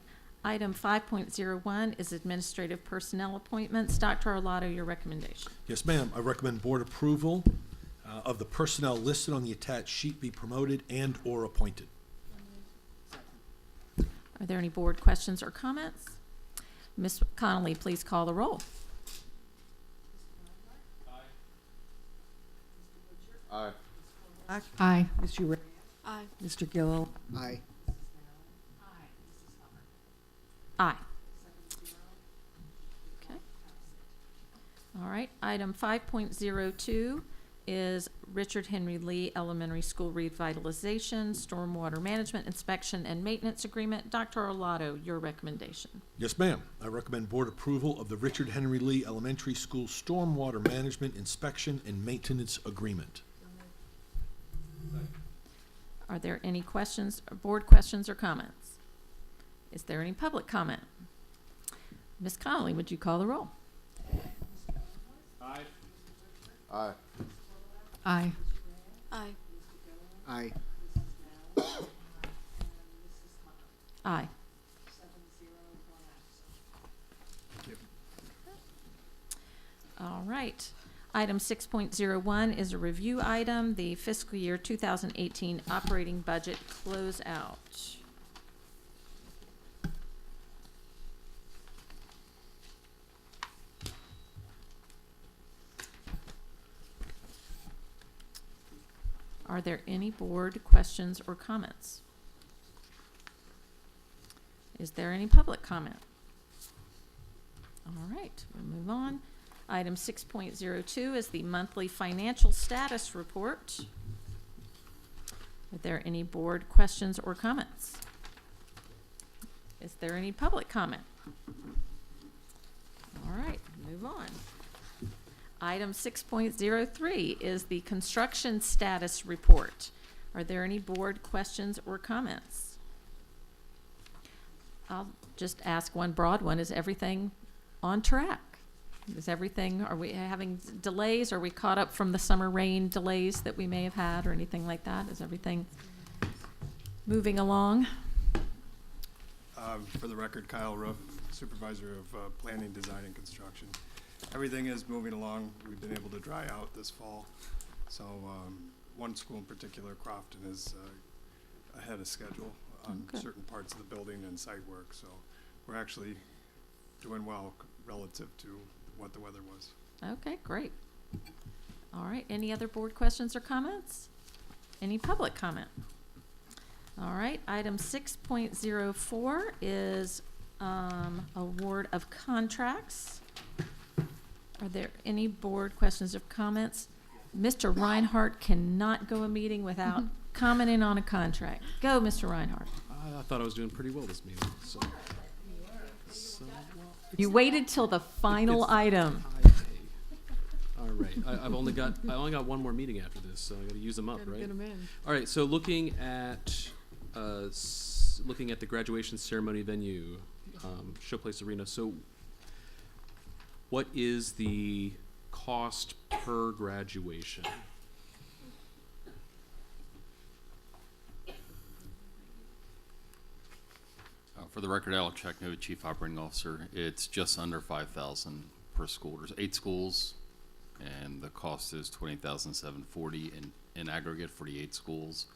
Item 5.01 is administrative personnel appointments. Dr. Arlotto, your recommendation. Yes, ma'am. I recommend board approval of the personnel listed on the attached sheet be promoted and/or appointed. Are there any board questions or comments? Ms. Connolly, please call the roll. Aye. Aye. Ms. Urea. Aye. Mr. Gill. Aye. Aye. Okay. All right. Item 5.02 is Richard Henry Lee Elementary School Revitalization, Stormwater Management Inspection and Maintenance Agreement. Dr. Arlotto, your recommendation. Yes, ma'am. I recommend board approval of the Richard Henry Lee Elementary School Stormwater Management Inspection and Maintenance Agreement. Are there any questions, board questions or comments? Is there any public comment? Ms. Connolly, would you call the roll? Aye. Aye. Aye. Aye. Aye. Aye. All right. Item 6.01 is a review item, the fiscal year 2018 operating budget closeout. Are there any board questions or comments? Is there any public comment? All right, we'll move on. Item 6.02 is the monthly financial status report. Are there any board questions or comments? Is there any public comment? All right, move on. Item 6.03 is the construction status report. Are there any board questions or comments? I'll just ask one broad one. Is everything on track? Is everything, are we having delays? Are we caught up from the summer rain delays that we may have had or anything like that? Is everything moving along? For the record, Kyle Ruff, Supervisor of Planning, Design, and Construction. Everything is moving along. We've been able to dry out this fall. So one school in particular, Crofton, is ahead of schedule on certain parts of the building and site work. So we're actually doing well relative to what the weather was. Okay, great. All right, any other board questions or comments? Any public comment? All right, item 6.04 is award of contracts. Are there any board questions or comments? Mr. Reinhardt cannot go a meeting without commenting on a contract. Go, Mr. Reinhardt. I thought I was doing pretty well this meeting. So You waited till the final item. all right, I only got one more meeting after this, so I got to use them up, Gotta right? get 'em in. All right, so looking at the graduation ceremony venue, Showplace Arena. So, what is the cost per graduation? For the record, Alex Checknote, Chief Operating Officer. It's just under 5,000 per school. There's 8 schools, and the cost is $20,740 in aggregate for the 8 schools.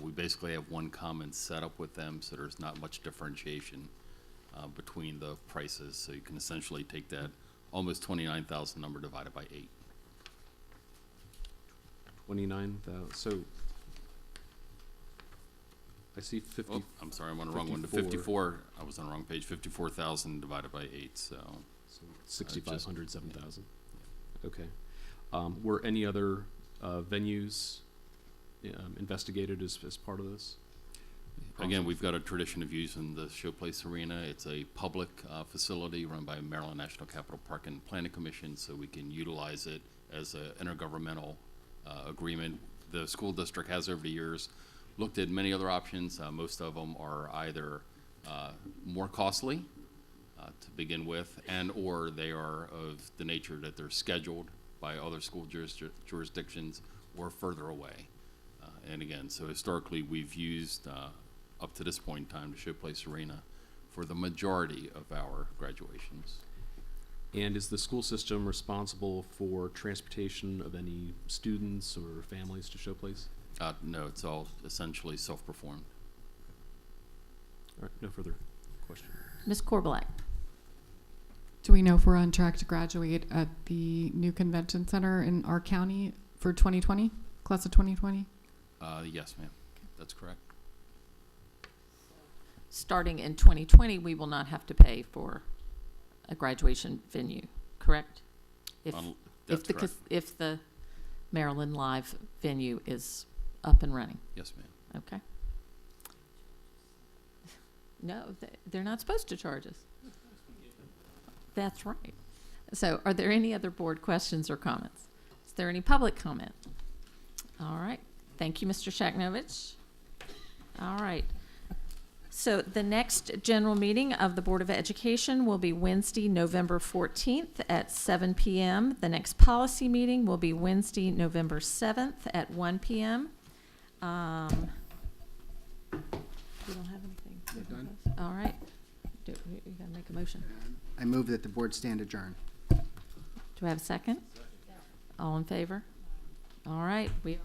We basically have one common setup with them, so there's not much differentiation between the prices. So you can essentially take that almost 29,000 number divided by 8. 29,000. So I see 50. Oh, I'm sorry, I'm on the wrong one. The 54, I was on the wrong page. 54,000 divided by 8, so. 6,500, 7,000. Okay. Were any other venues investigated as part of this? Again, we've got a tradition of using the Showplace Arena. It's a public facility run by Maryland National Capital Park and Planning Commission, so we can utilize it as an intergovernmental agreement. The school district has over the years looked at many other options. Most of them are either more costly to begin with, and or they are of the nature that they're scheduled by other school jurisdictions or further away. And again, so historically we've used up to this point in time the Showplace Arena for the majority of our graduations. And is the school system responsible for transportation of any students or families to Showplace? No, it's all essentially self-performed. All right, no further questions. Ms. Korbelak. Do we know if we're on track to graduate at the new convention center in our county for 2020, class of 2020? Yes, ma'am. That's correct. Starting in 2020, we will not have to pay for a graduation venue, correct? If the Maryland Live venue is up and running. Yes, ma'am. Okay. No, they're not supposed to charge us. That's right. So are there any other board questions or comments? Is there any public comment? All right. Thank you, Mr. Shaknovich. All right. So the next general meeting of the Board of Education will be Wednesday, November 14th at 7 p.m. The next policy meeting will be Wednesday, November 7th at 1 p.m. We don't have anything. We're done. All right. You got to make a motion. I move that the board stand adjourned. Do I have a second? All in favor? All right. We are.